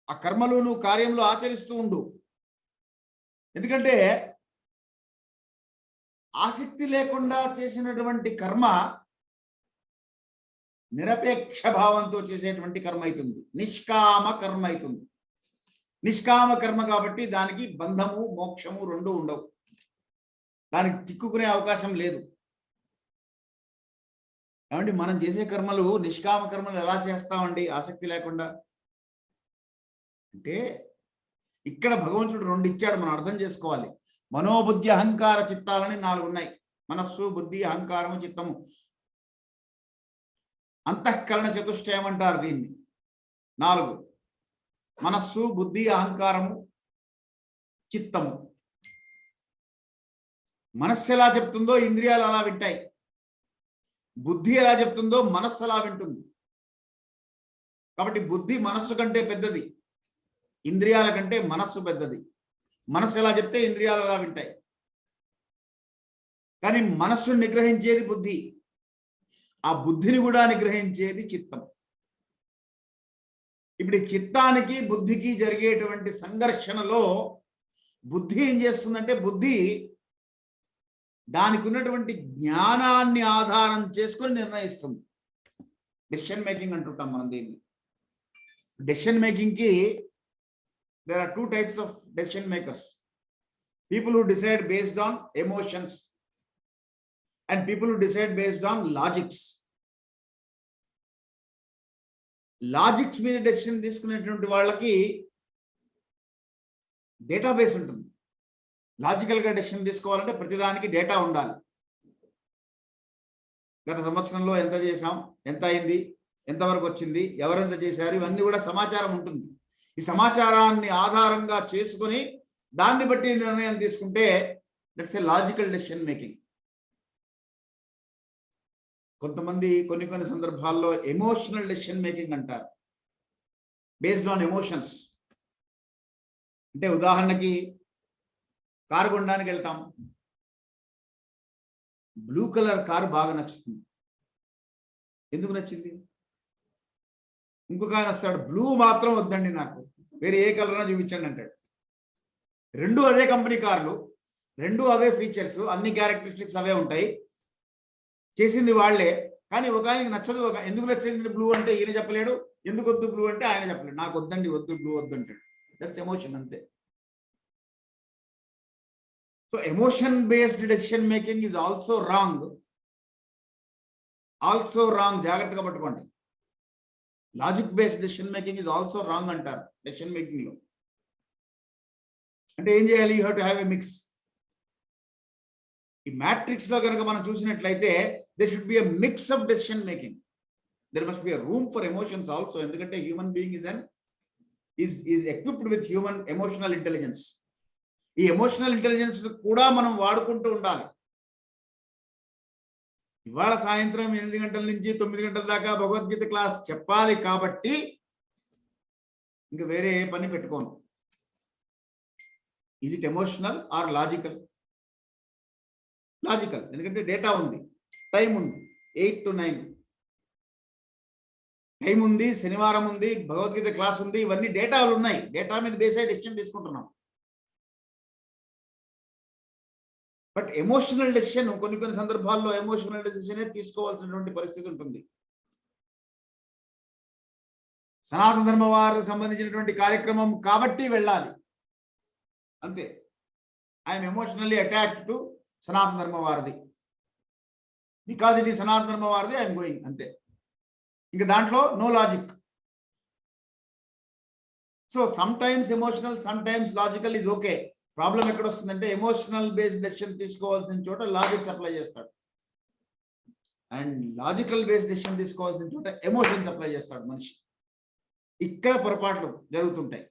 ఆ కర్మలు నువ్వు కార్యంలో ఆచరిస్తూ ఉండు. ఎందుకంటే ఆసక్తి లేకుండా చేసినటువంటి కర్మ నిరపేక్ష భావంతో చేసేటువంటి కర్మ అవుతుంది, నిష్కామ కర్మ అవుతుంది. నిష్కామ కర్మ కాబట్టి దానికి బంధము, మోక్షము రెండు ఉండవు. దానికి చిక్కుకునే అవకాశం లేదు. ఏమండి, మనం చేసే కర్మలు, నిష్కామ కర్మలు ఎలా చేస్తామండి ఆసక్తి లేకుండా? అంటే ఇక్కడ భగవంతుడు రెండు ఇచ్చాడు, మనం అర్థం చేసుకోవాలి. మనోబుద్ధి అహంకార చిత్తాలని 4 ఉన్నాయి. మనస్సు, బుద్ధి, అహంకారము, చిత్తము. అంతఃకరణ చతుష్టయం అంటారు దీన్ని. 4: మనస్సు, బుద్ధి, అహంకారము, చిత్తము. మనస్సు ఎలా చెప్తుందో ఇంద్రియాలు అలా వింటాయి. బుద్ధి ఎలా చెప్తుందో మనస్సు అలా వింటుంది. కాబట్టి బుద్ధి మనస్సు కంటే పెద్దది, ఇంద్రియాల కంటే మనస్సు పెద్దది. మనస్సు ఎలా చెప్తే ఇంద్రియాలు అలా వింటాయి. కానీ మనస్సును నిగ్రహించేది బుద్ధి, ఆ బుద్ధిని కూడా నిగ్రహించేది చిత్తం. ఇప్పుడు ఈ చిత్తానికి బుద్ధికి జరిగేటువంటి సంఘర్షణలో బుద్ధి ఏం చేస్తుందంటే, బుద్ధి దానికి ఉన్నటువంటి జ్ఞానాన్ని ఆధారం చేసుకొని నిర్ణయిస్తుంది. డెసిషన్ మేకింగ్ అంటుంటాం మనం దీన్ని. డెసిషన్ మేకింగ్ కి there are 2 types of decision makers: people who decide based on emotions and people who decide based on logics. Logics మీద డెసిషన్ తీసుకునేటువంటి వాళ్ళకి డేటాబేస్ ఉంటుంది. లాజికల్గా డెసిషన్ తీసుకోవాలంటే ప్రతిదానికి డేటా ఉండాలి. గత సంవత్సరంలో ఎంత చేశాం, ఎంత అయింది, ఎంతవరకు వచ్చింది, ఎవరెంత చేశారు, ఇవన్నీ కూడా సమాచారం ఉంటుంది. ఈ సమాచారాన్ని ఆధారంగా చేసుకుని దాన్ని బట్టి నిర్ణయం తీసుకుంటే that's a logical decision making. కొంతమంది కొన్ని సందర్భాల్లో ఎమోషనల్ డెసిషన్ మేకింగ్ అంటారు, బేస్డ్ ఆన్ ఎమోషన్స్. అంటే ఉదాహరణకి కారు కొనడానికి వెళ్తాం, బ్లూ కలర్ కారు బాగా నచ్చుతుంది. ఎందుకు నచ్చింది? ఇంకొక ఆయన వస్తాడు, బ్లూ మాత్రం వద్దండి నాకు, వేరే ఏ కలర్ చూపించండి అంటాడు. 2 అదే కంపెనీ కార్లు, 2 అవే ఫీచర్స్, అన్ని క్యారెక్టరిస్టిక్స్ అవే ఉంటాయి, చేసింది వాళ్లే, కానీ ఒక ఆయనకి నచ్చదు, ఎందుకు నచ్చింది బ్లూ అంటే ఈయన చెప్పలేడు, ఎందుకు వద్దు బ్లూ అంటే ఆయన చెప్పలేడు. నాకు వద్దండి, వద్దు బ్లూ వద్దు అంటాడు. దట్స్ ఎమోషన్, అంతే. So emotion based decision making is also wrong. జాగ్రత్తగా పట్టుకోండి. Logic based decision making is also wrong అంటారు డెసిషన్ మేకింగ్ లో. అంటే ఏం చేయాలి? You have to have a mix. ఈ మ్యాట్రిక్స్ లో కనుక మనం చూసినట్లయితే there should be a mix of decision making. There must be a room for emotions also. ఎందుకంటే human being is equipped with human emotional intelligence. ఈ emotional intelligence కూడా మనం వాడుకుంటూ ఉండాలి. ఇవాళ సాయంత్రం 8 గంటల నుంచి 9 గంటల దాకా భగవద్గీత క్లాస్ చెప్పాలి కాబట్టి ఇంకా వేరే ఏ పని పెట్టుకోను. Is it emotional are logical? Logical, ఎందుకంటే డేటా ఉంది, టైం ఉంది, 8 to 9 టైం ఉంది, శనివారం ఉంది, భగవద్గీత క్లాస్ ఉంది, ఇవన్నీ డేటాలు ఉన్నాయి. డేటా మీద బేస్ అయ్యి డెసిషన్ తీసుకుంటున్నాం. బట్ ఎమోషనల్ డెసిషన్ కొన్ని సందర్భాల్లో ఎమోషనల్ డెసిషన్ తీసుకోవాల్సినటువంటి పరిస్థితి ఉంటుంది. సనాతన ధర్మ వారికి సంబంధించినటువంటి కార్యక్రమం కాబట్టి వెళ్ళాలి, అంతే. ఐఎమ్ ఎమోషనల్లీ అటాచ్డ్ టు సనాతన ధర్మ వారిది, బికాజ్ ఇట్ ఈ సనాతన ధర్మ వారిది, ఐఎమ్ గోయింగ్, అంతే. ఇంకా దాంట్లో no logic. So sometimes emotional, sometimes logical is okay. Problem ఎక్కడ వస్తుందంటే ఎమోషనల్ బేస్డ్ డెసిషన్ తీసుకోవాల్సిన చోట లాజిక్స్ అప్లై చేస్తాడు, అండ్ లాజికల్ బేస్డ్ డెసిషన్ తీసుకోవాల్సిన చోట ఎమోషన్స్ అప్లై చేస్తాడు మనిషి. ఇక్కడ పొరపాట్లు జరుగుతుంటాయి.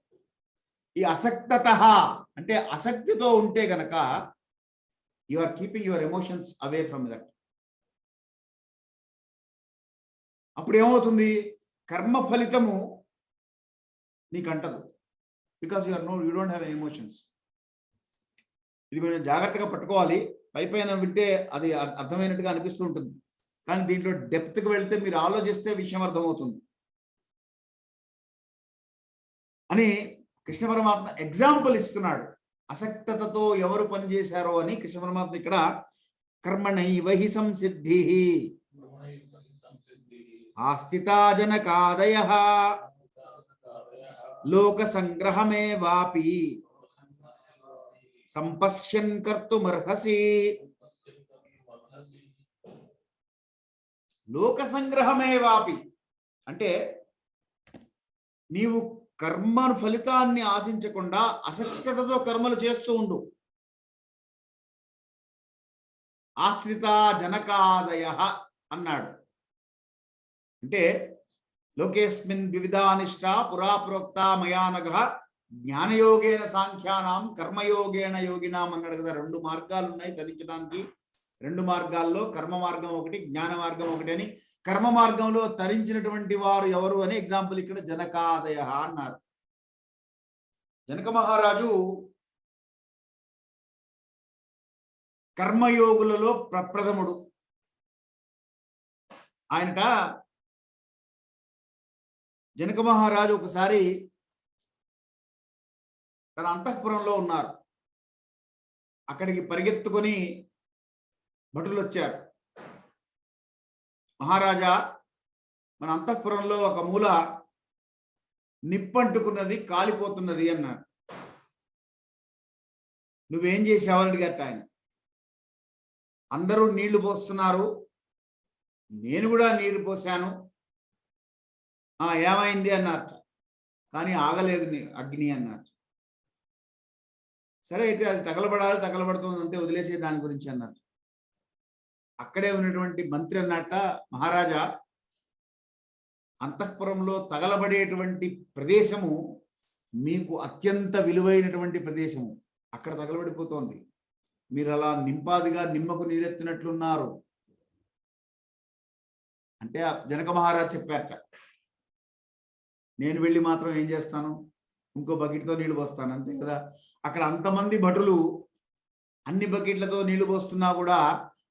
ఈ అసక్తత అంటే ఆసక్తితో ఉంటే గనక you are keeping your emotions away from that. అప్పుడు ఏమవుతుంది? కర్మ ఫలితము నీకు అంటదు, because you don't have any emotions. ఇది కొంచెం జాగ్రత్తగా పట్టుకోవాలి. పైన వింటే అది అర్థమైనట్టుగా అనిపిస్తూ ఉంటుంది, కానీ దీంట్లో డెప్త్కి వెళ్తే మీరు ఆలోచిస్తే విషయం అర్థమవుతుంది అని కృష్ణ పరమాత్మ ఎగ్జాంపుల్ ఇస్తున్నాడు. అసక్తతతో ఎవరు పనిచేశారో అని కృష్ణ పరమాత్మ ఇక్కడ కర్మణైవ హి సంసిద్ధి ఆస్థితా జనకాదయః లోక సంగ్రహమేవాపి సంపశ్యన్ కర్తుమర్హసి. లోక సంగ్రహమేవాపి అంటే నీవు కర్మ ఫలితాన్ని ఆశించకుండా అసక్తతతో కర్మలు చేస్తూ ఉండు. ఆశ్రిత జనకాదయ అన్నాడు. అంటే లోకేస్మిన్ వివిధానిష్ట పురా ప్రోక్త మయానగ జ్ఞానయోగేన సాంఖ్యానాం కర్మయోగేన యోగినాం అన్నాడు కదా. 2 మార్గాలు ఉన్నాయి తరించడానికి. 2 మార్గాల్లో కర్మ మార్గం ఒకటి, జ్ఞాన మార్గం ఒకటి అని. కర్మ మార్గంలో తరించినటువంటి వారు ఎవరు అని ఎగ్జాంపుల్ ఇక్కడ జనకాదయ అన్నారు. జనక మహారాజు కర్మయోగులలో ప్రప్రథముడు. ఆయనట జనక మహారాజు ఒకసారి తన అంతఃపురంలో ఉన్నారు. అక్కడికి పరిగెత్తుకొని భటులు వచ్చారు. మహారాజా, మన అంతఃపురంలో ఒక మూల నిప్పంటుకున్నది, కాలిపోతున్నది అన్నాడు. నువ్వేం చేసావని అడిగాట ఆయన. అందరూ నీళ్లు పోస్తున్నారు, నేను కూడా నీళ్లు పోసాను, ఏమైంది అన్నట్ట. కానీ ఆగలేదు అగ్ని అన్నట్టు. సరే అయితే అది తగలబడుతుంది అంటే వదిలేసే దాని గురించి అన్నట్టు. అక్కడే ఉన్నటువంటి మంత్రి అన్నట్ట, మహారాజా, అంతఃపురంలో తగలబడేటువంటి ప్రదేశము మీకు అత్యంత విలువైనటువంటి ప్రదేశము, అక్కడ తగలబడిపోతోంది. మీరు అలా నింపాదిగా నిమ్మకు నీరెత్తినట్లున్నారు అంటే జనక మహారాజ్ చెప్పారట. నేను వెళ్ళి మాత్రం ఏం చేస్తాను, ఇంకో బకెట్తో నీళ్లు పోస్తాను, అంతే కదా. అక్కడ అంతమంది భటులు అన్ని బకెట్లతో నీళ్లు పోస్తున్నా కూడా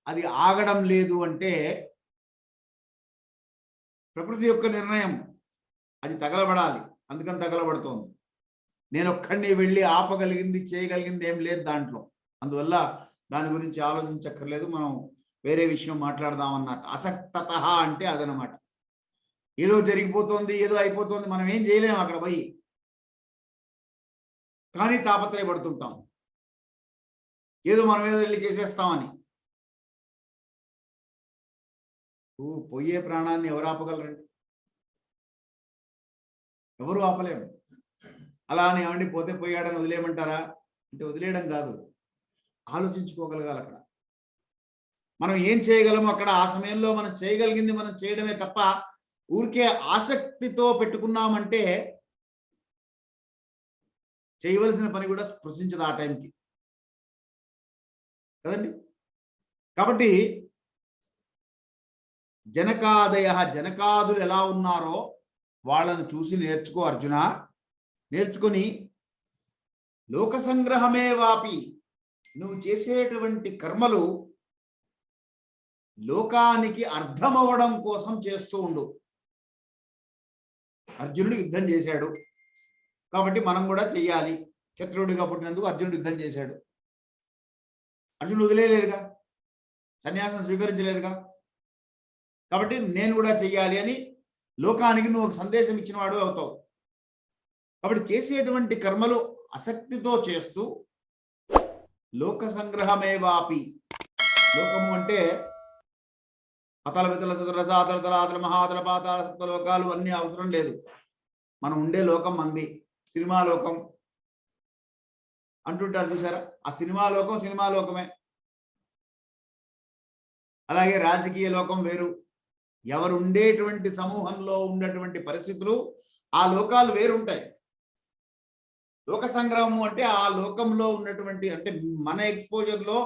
అది ఆగడం లేదు అంటే ప్రకృతి యొక్క నిర్ణయం, అది తగలబడాలి, అందుకని తగలబడుతోంది. నేను ఒక్కడిని వెళ్ళి ఆపగలిగింది, చేయగలిగింది ఏం లేదు దాంట్లో. అందువల్ల దాని గురించి ఆలోచించక్కర్లేదు, మనం వేరే విషయం మాట్లాడదాం అన్నట్టు. అసక్తత అంటే అదనమాట. ఏదో జరిగిపోతుంది, ఏదో అయిపోతుంది, మనం ఏం చేయలేము అక్కడ పోయి, కానీ తాపత్రయపడుతుంటాం ఏదో మనం ఏదో వెళ్ళి చేసేస్తామని. పోయే ప్రాణాన్ని ఎవరు ఆపగలరండి? ఎవరు ఆపలేము. అలా అని ఏమండి పోతే పోయాడని వదిలేయమంటారా అంటే వదిలేయడం కాదు, ఆలోచించుకోగలగాలి. అక్కడ మనం ఏం చేయగలము, అక్కడ ఆ సమయంలో మనం చేయగలిగింది మనం చేయడమే తప్ప ఊరికే ఆసక్తితో పెట్టుకున్నామంటే చేయవలసిన పని కూడా స్పృశించదు ఆ టైంకి కదండి. కాబట్టి జనకాదులు ఎలా ఉన్నారో వాళ్ళను చూసి నేర్చుకో అర్జున. నేర్చుకొని లోక సంగ్రహమే వాపి, నువ్వు చేసేటువంటి కర్మలు లోకానికి అర్థమవడం కోసం చేస్తూ ఉండు. అర్జునుడు యుద్ధం చేశాడు కాబట్టి మనం కూడా చెయ్యాలి. క్షత్రుడిగా పుట్టినందుకు అర్జునుడు యుద్ధం చేశాడు. అర్జునుడు వదిలేలేదుగా, సన్యాసం స్వీకరించలేదుగా, కాబట్టి నేను కూడా చెయ్యాలి అని లోకానికి నువ్వు ఒక సందేశం ఇచ్చిన వాడు అవుతావు. కాబట్టి చేసేటువంటి కర్మలు ఆసక్తితో చేస్తూ లోక సంగ్రహమే వాపి, లోకము అంటే అతల వితల సతల సాతల తలాతల మహాతల పాతాల సప్త లోకాలు అన్నీ అవసరం లేదు. మనం ఉండే లోకం మంది, సినిమా లోకం అంటుంటారు చూసారా, ఆ సినిమా లోకమే. అలాగే రాజకీయ లోకం వేరు, ఎవరు ఉండేటువంటి సమూహంలో ఉన్నటువంటి పరిస్థితులు ఆ లోకాలు వేరుంటాయి. లోక సంగ్రహము అంటే ఆ లోకంలో ఉన్నటువంటి, అంటే మన ఎక్స్పోజర్లో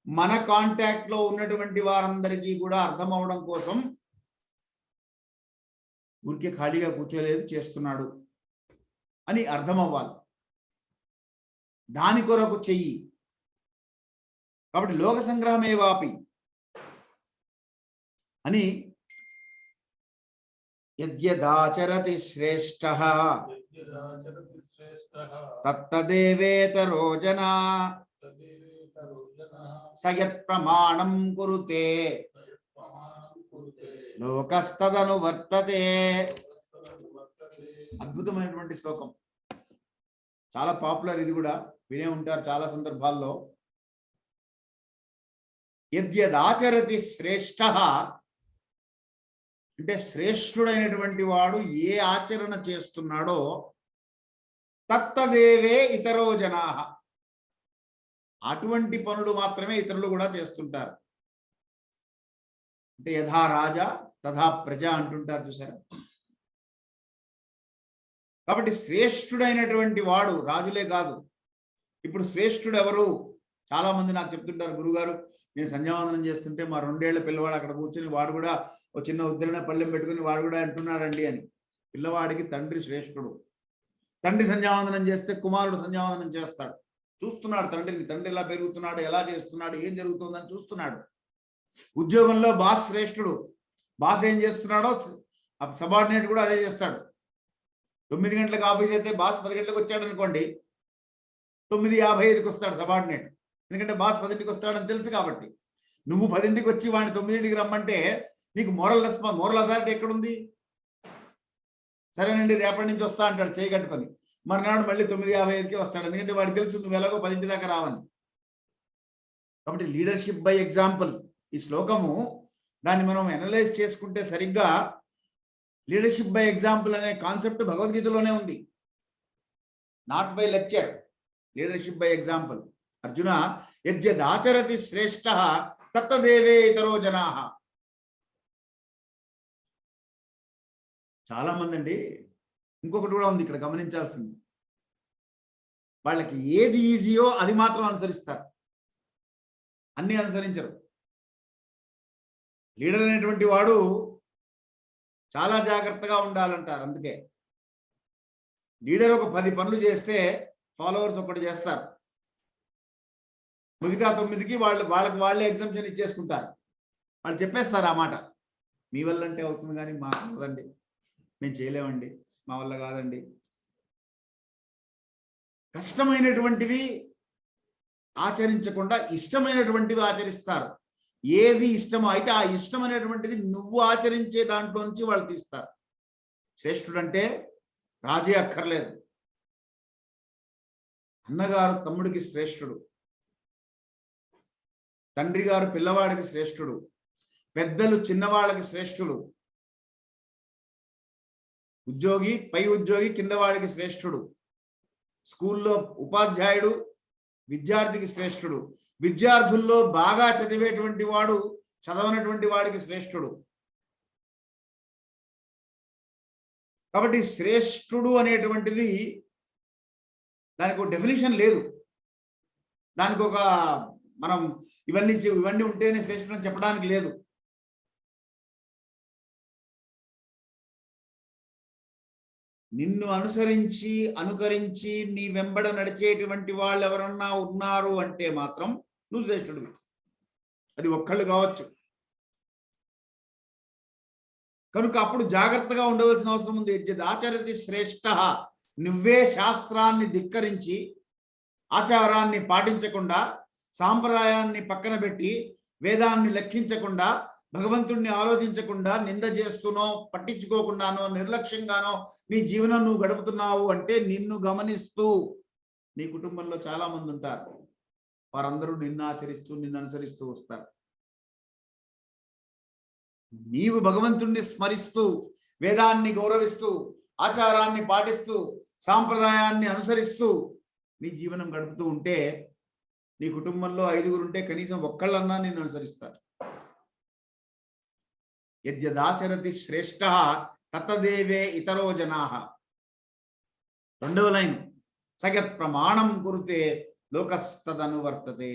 మన కాంటాక్ట్ లో ఉన్నటువంటి వారందరికీ కూడా అర్థం అవడం కోసం ఊరికే ఖాళీగా కూర్చోలేదు, చేస్తున్నాడు అని అర్థం అవ్వాలి. దాని కొరకు చెయ్యి. కాబట్టి లోక సంగ్రహమే వాపి అని యద్యదాచరతి శ్రేష్టః తత్తదేవేతరో జనా సయత్ ప్రమాణం కురుతే లోకస్తదను వర్తతే. అద్భుతమైనటువంటి శ్లోకం, చాలా పాపులర్, ఇది కూడా వినే ఉంటారు చాలా సందర్భాల్లో. యద్యదాచరతి శ్రేష్టః అంటే శ్రేష్ఠుడైనటువంటి వాడు ఏ ఆచరణ చేస్తున్నాడో తత్తదేవే ఇతరో జనాః, అటువంటి పనులు మాత్రమే ఇతరులు కూడా చేస్తుంటారు. అంటే యథా రాజా తథా ప్రజ అంటుంటారు చూసారా. కాబట్టి శ్రేష్ఠుడైనటువంటి వాడు, రాజులే కాదు. ఇప్పుడు శ్రేష్ఠుడు ఎవరు? చాలా మంది నాకు చెప్తుంటారు, గురుగారు నేను సంధ్యావందనం చేస్తుంటే మా 2 ఏళ్ల పిల్లవాడు అక్కడ కూర్చొని వాడు కూడా ఒక చిన్న ఉద్ధరణ పళ్ళెం పెట్టుకుని వాడు కూడా అంటున్నాడండి అని. పిల్లవాడికి తండ్రి శ్రేష్ఠుడు. తండ్రి సంధ్యావందనం చేస్తే కుమారుడు సంధ్యావందనం చేస్తాడు. చూస్తున్నాడు తండ్రిని, తండ్రి ఎలా పెరుగుతున్నాడు, ఎలా చేస్తున్నాడు, ఏం జరుగుతుందని చూస్తున్నాడు. ఉద్యోగంలో బాస్ శ్రేష్ఠుడు. బాస్ ఏం చేస్తున్నాడో సబార్డినేట్ కూడా అదే చేస్తాడు. 9 గంటలకు ఆఫీస్ అయితే బాస్ 10 గంటలకు వచ్చాడు అనుకోండి, 9:55కి వస్తాడు సబార్డినేట్. ఎందుకంటే బాస్ 10ంటికి వస్తాడని తెలుసు కాబట్టి. నువ్వు 10ంటికి వచ్చి వాడిని 9ంటికి రమ్మంటే నీకు మోరల్ అథారిటీ ఎక్కడుంది? సరేనండి రేపటి నుంచి వస్తా అంటాడు చేయి కట్టుకొని. మర్నాడు మళ్ళీ 9:55కి వస్తాడు, ఎందుకంటే వాడికి తెలుసు నువ్వు ఎలాగో 10ంటి దాకా రావని. కాబట్టి లీడర్షిప్ బై ఎగ్జాంపుల్ ఈ శ్లోకము, దాన్ని మనం అనలైజ్ చేసుకుంటే సరిగ్గా లీడర్షిప్ బై ఎగ్జాంపుల్ అనే కాన్సెప్ట్ భగవద్గీతలోనే ఉంది, not by lecture. Leadership by example. Arjuna యద్యదాచరతి శ్రేష్టః తత్తదేవే ఇతరో జనాః. చాలా మంది అండి, ఇంకొకటి కూడా ఉంది ఇక్కడ గమనించాల్సింది, వాళ్ళకి ఏది ఈజీయో అది మాత్రం అనుసరిస్తారు, అన్ని అనుసరించరు. లీడర్ అనేటువంటి వాడు చాలా జాగ్రత్తగా ఉండాలంటారు. అందుకే లీడర్ ఒక 10 పనులు చేస్తే ఫాలోవర్స్ ఒకటి చేస్తారు, మిగతా 9కి వాళ్ళకి వాళ్ళే ఎగ్జామ్షన్ ఇచ్చేసుకుంటారు. వాళ్ళు చెప్పేస్తారు ఆ మాట, మీ వల్ల అంటే అవుతుంది కానీ మాకు కాదండి, మేము చేయలేమండి, మా వల్ల కాదండి. కష్టమైనటువంటివి ఆచరించకుండా ఇష్టమైనటువంటివి ఆచరిస్తారు. ఏది ఇష్టమో అయితే ఆ ఇష్టం అనేటువంటిది నువ్వు ఆచరించే దాంట్లో నుంచి వాళ్ళు తీస్తారు. శ్రేష్ఠుడు అంటే రాజే అక్కర్లేదు. అన్నగారు తమ్ముడికి శ్రేష్ఠుడు, తండ్రి గారు పిల్లవాడికి శ్రేష్ఠుడు, పెద్దలు చిన్నవాళ్ళకి శ్రేష్ఠుడు, ఉద్యోగి పై ఉద్యోగి కిందవాడికి శ్రేష్ఠుడు, స్కూల్లో ఉపాధ్యాయుడు విద్యార్థికి శ్రేష్ఠుడు, విద్యార్థుల్లో బాగా చదివేటువంటి వాడు చదవనటువంటి వాడికి శ్రేష్ఠుడు. కాబట్టి శ్రేష్ఠుడు అనేటువంటిది దానికి ఒక డెఫినేషన్ లేదు. దానికి ఒక మనం ఇవన్నీ ఉంటేనే శ్రేష్ఠుడు అని చెప్పడానికి లేదు. నిన్ను అనుసరించి అనుకరించి నీ వెంబడ నడిచేటువంటి వాళ్ళు ఎవరన్నా ఉన్నారు అంటే మాత్రం నువ్వు శ్రేష్ఠుడివి. అది ఒక్కళ్ళు కావచ్చు. కనుక అప్పుడు జాగ్రత్తగా ఉండవలసిన అవసరం ఉంది. ఆచరతి శ్రేష్ఠ. నువ్వే శాస్త్రాన్ని ధిక్కరించి ఆచారాన్ని పాటించకుండా సాంప్రదాయాన్ని పక్కన పెట్టి వేదాన్ని లెక్కించకుండా భగవంతుణ్ణి ఆలోచించకుండా నింద చేస్తూనో పట్టించుకోకుండానో నిర్లక్ష్యంగానో నీ జీవనం నువ్వు గడుపుతున్నావు అంటే నిన్ను గమనిస్తూ నీ కుటుంబంలో చాలా మంది ఉంటారు. వారందరూ నిన్ను ఆచరిస్తూ నిన్ను అనుసరిస్తూ వస్తారు. నీవు భగవంతుణ్ణి స్మరిస్తూ వేదాన్ని గౌరవిస్తూ ఆచారాన్ని పాటిస్తూ సాంప్రదాయాన్ని అనుసరిస్తూ నీ జీవనం గడుపుతూ ఉంటే నీ కుటుంబంలో 5గురు ఉంటే కనీసం ఒక్కళ్ళన్నా నిన్ను అనుసరిస్తారు. యద్యదాచరతి శ్రేష్ఠ తతదేవే ఇతరో జనాః. 2వ లైన్ సగత్ ప్రమాణం కురుతే లోకస్తదనువర్తతే.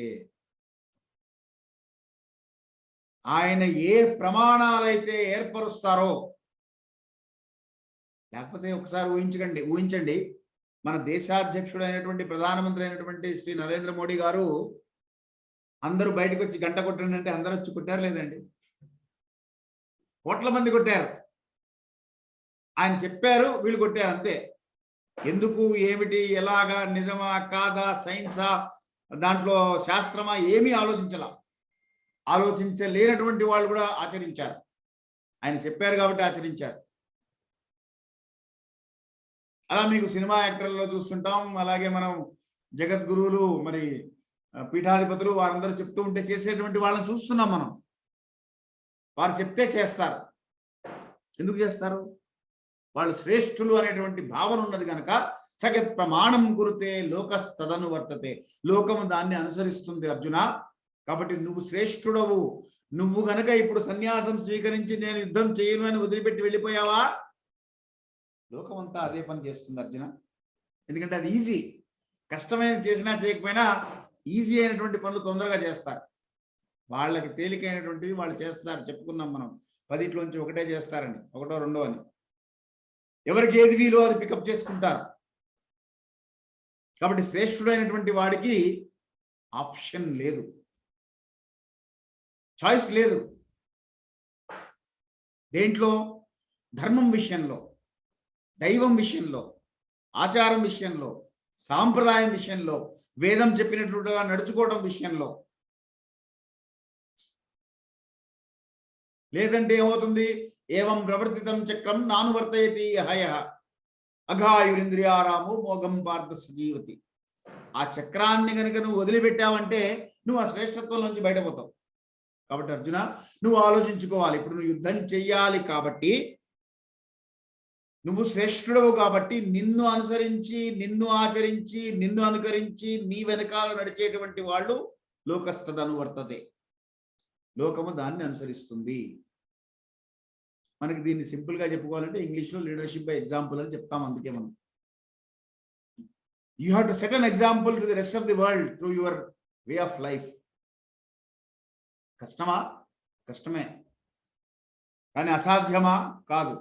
ఆయన ఏ ప్రమాణాలైతే ఏర్పరుస్తారో, లేకపోతే ఒకసారి ఊహించండి మన దేశాధ్యక్షుడు అయినటువంటి ప్రధానమంత్రి అయినటువంటి శ్రీ నరేంద్ర మోడీ గారు అందరూ బయటకు వచ్చి గంట కొట్టండి అంటే అందరూ వచ్చి కొట్టారు లేదండి? కోట్ల మంది కొట్టారు. ఆయన చెప్పారు, వీళ్ళు కొట్టారు అంతే. ఎందుకు, ఏమిటి, ఎలాగా, నిజమా కాదా, సైన్సా, దాంట్లో శాస్త్రమా ఏమీ ఆలోచించలేనటువంటి వాళ్ళు కూడా ఆచరించారు. ఆయన చెప్పారు కాబట్టి ఆచరించారు. అలా మీకు సినిమా యాక్టర్లలో చూస్తుంటాం. అలాగే మనం జగద్గురువులు మరి పీఠాధిపతులు వారందరూ చెప్తూ ఉంటే చేసేటువంటి వాళ్ళని చూస్తున్నాం మనం. వారు చెప్తే చేస్తారు. ఎందుకు చేస్తారు? వాళ్ళు శ్రేష్ఠులు అనేటువంటి భావన ఉన్నది కనుక సగత్ ప్రమాణం కురితే లోకస్తదను వర్తతే. లోకము దాన్ని అనుసరిస్తుంది అర్జున. కాబట్టి నువ్వు శ్రేష్ఠుడవు. నువ్వు గనక ఇప్పుడు సన్యాసం స్వీకరించి నేను యుద్ధం చేయను అని వదిలిపెట్టి వెళ్ళిపోయావా, లోకమంతా అదే పని చేస్తుంది అర్జున. ఎందుకంటే అది ఈజీ. కష్టమైన చేసినా చేయకపోయినా ఈజీ అయినటువంటి పనులు తొందరగా చేస్తారు. వాళ్ళకి తేలికైనటువంటివి వాళ్ళు చేస్తారు. చెప్పుకున్నాం మనం 10 ఒకటే చేస్తారని, 1, 2 అని. ఎవరికి ఏది వీలో అది పికప్ చేసుకుంటారు. కాబట్టి శ్రేష్ఠుడైనటువంటి వాడికి ఆప్షన్ లేదు, చాయిస్ లేదు. దేంట్లో? ధర్మం విషయంలో, దైవం విషయంలో, ఆచారం విషయంలో, సాంప్రదాయం విషయంలో, వేదం చెప్పినట్లుగా నడుచుకోవడం విషయంలో. లేదంటే ఏమవుతుంది? ఏవం ప్రవర్తితం చక్రం నానువర్తయతి హయ అఘాయురింద్రియారాము మోగం పార్థ సజీవతి. ఆ చక్రాన్ని కనుక నువ్వు వదిలిపెట్టావంటే నువ్వు ఆ శ్రేష్ఠత్వంలోంచి బయటపోతావు. కాబట్టి అర్జున, నువ్వు ఆలోచించుకోవాలి. ఇప్పుడు నువ్వు యుద్ధం చెయ్యాలి కాబట్టి, నువ్వు శ్రేష్ఠుడవు కాబట్టి నిన్ను అనుసరించి నిన్ను ఆచరించి నిన్ను అనుకరించి నీ వెనకాల నడిచేటువంటి వాళ్ళు లోకస్తదనువర్తతే. లోకము దాన్ని అనుసరిస్తుంది. మనకి దీన్ని సింపుల్ గా చెప్పుకోవాలంటే ఇంగ్లీష్లో లీడర్షిప్ బై ఎగ్జాంపుల్ అని చెప్తాం. అందుకే మనం you have to set an example to the rest of the world through your way of life. కష్టమా? కష్టమే. కానీ అసాధ్యమా? కాదు.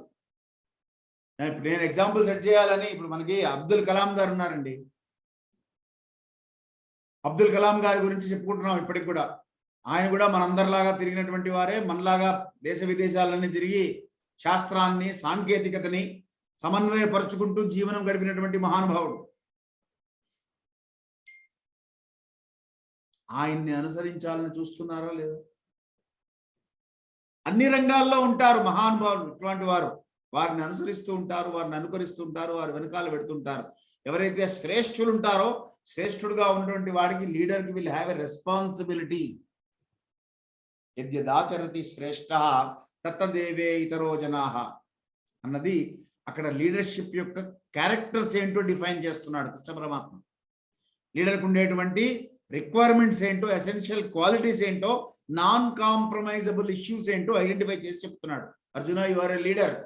నేను ఎగ్జాంపుల్ సెట్ చేయాలని, ఇప్పుడు మనకి అబ్దుల్ కలాం గారు ఉన్నారండి. అబ్దుల్ కలాం గారి గురించి చెప్పుకుంటున్నాం ఇప్పటికి కూడా. ఆయన కూడా మనందరిలాగా తిరిగినటువంటి వారే. మనలాగా దేశ విదేశాలన్నీ తిరిగి శాస్త్రాన్ని సాంకేతికతని సమన్వయపరుచుకుంటూ జీవనం గడిపినటువంటి మహానుభావుడు. ఆయన్ని అనుసరించాలని చూస్తున్నారా లేదా? అన్ని రంగాల్లో ఉంటారు మహానుభావులు. ఇటువంటి వారు వారిని అనుసరిస్తూ ఉంటారు, వారిని అనుకరిస్తూ ఉంటారు, వారి వెనకాల పెడుతుంటారు. ఎవరైతే శ్రేష్ఠులు ఉంటారో, శ్రేష్ఠుడుగా ఉన్నటువంటి వాడికి, లీడర్కి విల్ హ్యావ్ ఎ రెస్పాన్సిబిలిటీ. యద్యదాచరతి శ్రేష్ఠ తత్తదేవే ఇతరో జనాః అన్నది అక్కడ లీడర్షిప్ యొక్క క్యారెక్టర్స్ ఏంటో డిఫైన్ చేస్తున్నాడు కృష్ణ పరమాత్మ. లీడర్కి ఉండేటువంటి రిక్వైర్మెంట్స్ ఏంటో, ఎసెన్షియల్ క్వాలిటీస్ ఏంటో, నాన్ కాంప్రమైజబుల్ ఇష్యూస్ ఏంటో ఐడెంటిఫై చేసి చెప్తున్నాడు. Arjuna, you are a leader,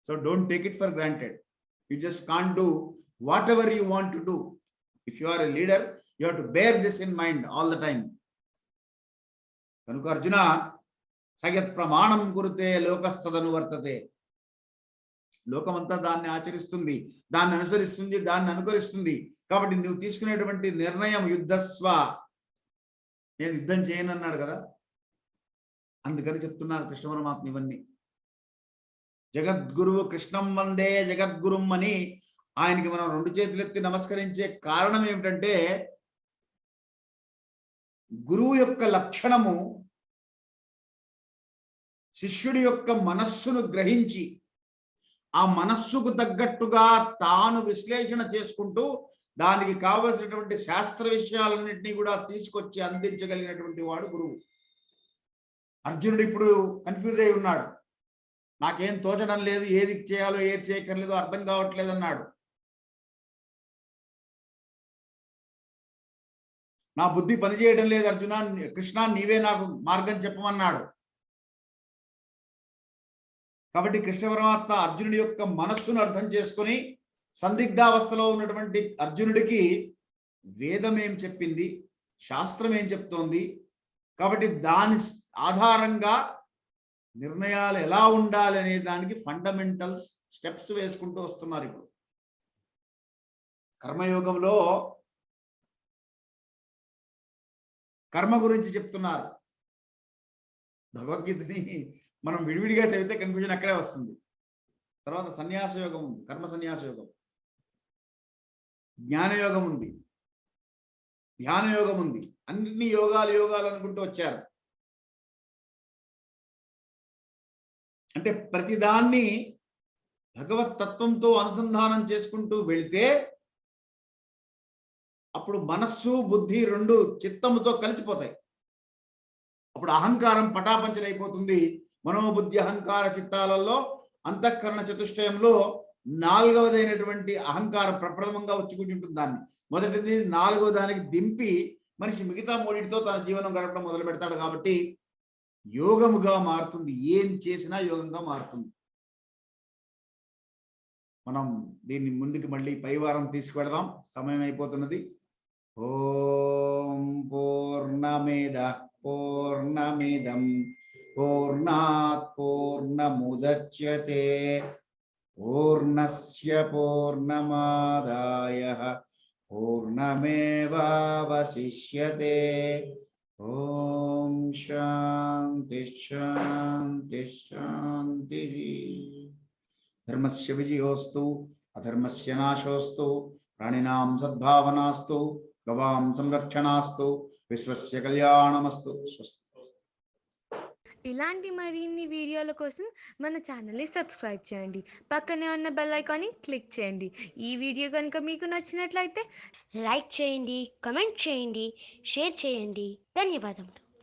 so don't take it for granted. You just can't do whatever you want to do. If you are a leader, you have to bear this in mind all the time. కనుక అర్జున, సయత్ ప్రమాణం కురుతే లోకస్తదను వర్తతే. లోకమంతా దాన్ని ఆచరిస్తుంది, దాన్ని అనుసరిస్తుంది, దాన్ని అనుకరిస్తుంది. కాబట్టి నువ్వు తీసుకునేటువంటి నిర్ణయం యుద్ధస్వ, నేను యుద్ధం చేయనన్నాడు కదా, అందుకని చెప్తున్నారు కృష్ణ పరమాత్మ ఇవన్నీ. జగద్గురువు కృష్ణం వందే జగద్గురుం అని ఆయనకి మనం 2 చేతులెత్తి నమస్కరించే కారణం ఏమిటంటే, గురువు యొక్క లక్షణము శిష్యుడి యొక్క మనస్సును గ్రహించి ఆ మనస్సుకు తగ్గట్టుగా తాను విశ్లేషణ చేసుకుంటూ దానికి కావలసినటువంటి శాస్త్ర విషయాలన్నింటినీ కూడా తీసుకొచ్చి అందించగలిగినటువంటి వాడు గురువు. అర్జునుడు ఇప్పుడు కన్ఫ్యూజ్ అయి ఉన్నాడు. నాకేం తోచడం లేదు, ఏది చేయాలో ఏది చేయక్కర్లేదో అర్థం కావట్లేదు అన్నాడు. నా బుద్ధి పనిచేయడం లేదు అర్జున, కృష్ణ నీవే నాకు మార్గం చెప్పమన్నాడు. కాబట్టి కృష్ణ పరమాత్మ అర్జునుడి యొక్క మనస్సును అర్థం చేసుకొని సందిగ్ధావస్థలో ఉన్నటువంటి అర్జునుడికి వేదం ఏం చెప్పింది, శాస్త్రం ఏం చెప్తోంది, కాబట్టి దాని ఆధారంగా నిర్ణయాలు ఎలా ఉండాలి అనే దానికి ఫండమెంటల్స్ స్టెప్స్ వేసుకుంటూ వస్తున్నారు. ఇప్పుడు కర్మయోగంలో కర్మ గురించి చెప్తున్నారు. భగవద్గీతని మనం విడివిడిగా చదివితే కన్ఫ్యూజన్ అక్కడే వస్తుంది. తర్వాత సన్యాస యోగం ఉంది, కర్మ సన్యాస యోగం, జ్ఞానయోగం ఉంది, ధ్యాన యోగం ఉంది. అన్ని యోగాలు అనుకుంటూ వచ్చారు. అంటే ప్రతిదాన్ని భగవత్ తత్వంతో అనుసంధానం చేసుకుంటూ వెళ్తే అప్పుడు మనస్సు బుద్ధి 2 చిత్తముతో కలిసిపోతాయి. అప్పుడు అహంకారం పటాపంచలైపోతుంది. మనోబుద్ధి అహంకార చిత్తాలలో అంతఃకరణ చతుష్టయంలో 4వదైనటువంటి అహంకారం ప్రప్రథమంగా వచ్చి కూర్చుంటుంది. దాన్ని మొదటిది 4వ దానికి దింపి మనిషి మిగతా 3టితో తన జీవనం గడపడం మొదలు పెడతాడు. కాబట్టి యోగముగా మారుతుంది, ఏం చేసినా యోగంగా మారుతుంది. మనం దీన్ని ముందుకు మళ్ళీ పై వారం తీసుకువెడదాం, సమయం అయిపోతున్నది. ఓం పూర్ణమేద పూర్ణమిదం పూర్ణాత్ పూర్ణముదచ్యతే పూర్ణస్య పూర్ణమాదాయ పూర్ణమేవావశిష్యతే. ఓం శాంతి శాంతి శాంతి. ధర్మస్య విజయోస్తు అధర్మస్య నాశోస్తు ప్రాణినాం సద్భావనాస్తు గవాం సంరక్షణాస్తు విశ్వస్య కళ్యాణమస్తు. ఇలాంటి మరిన్ని వీడియోల కోసం మన ఛానల్ని సబ్స్క్రైబ్ చేయండి. పక్కనే ఉన్న బెల్ ఐకాన్ని క్లిక్ చేయండి. ఈ వీడియో కనుక మీకు నచ్చినట్లయితే లైక్ చేయండి, కమెంట్ చేయండి, షేర్ చేయండి. ధన్యవాదములు.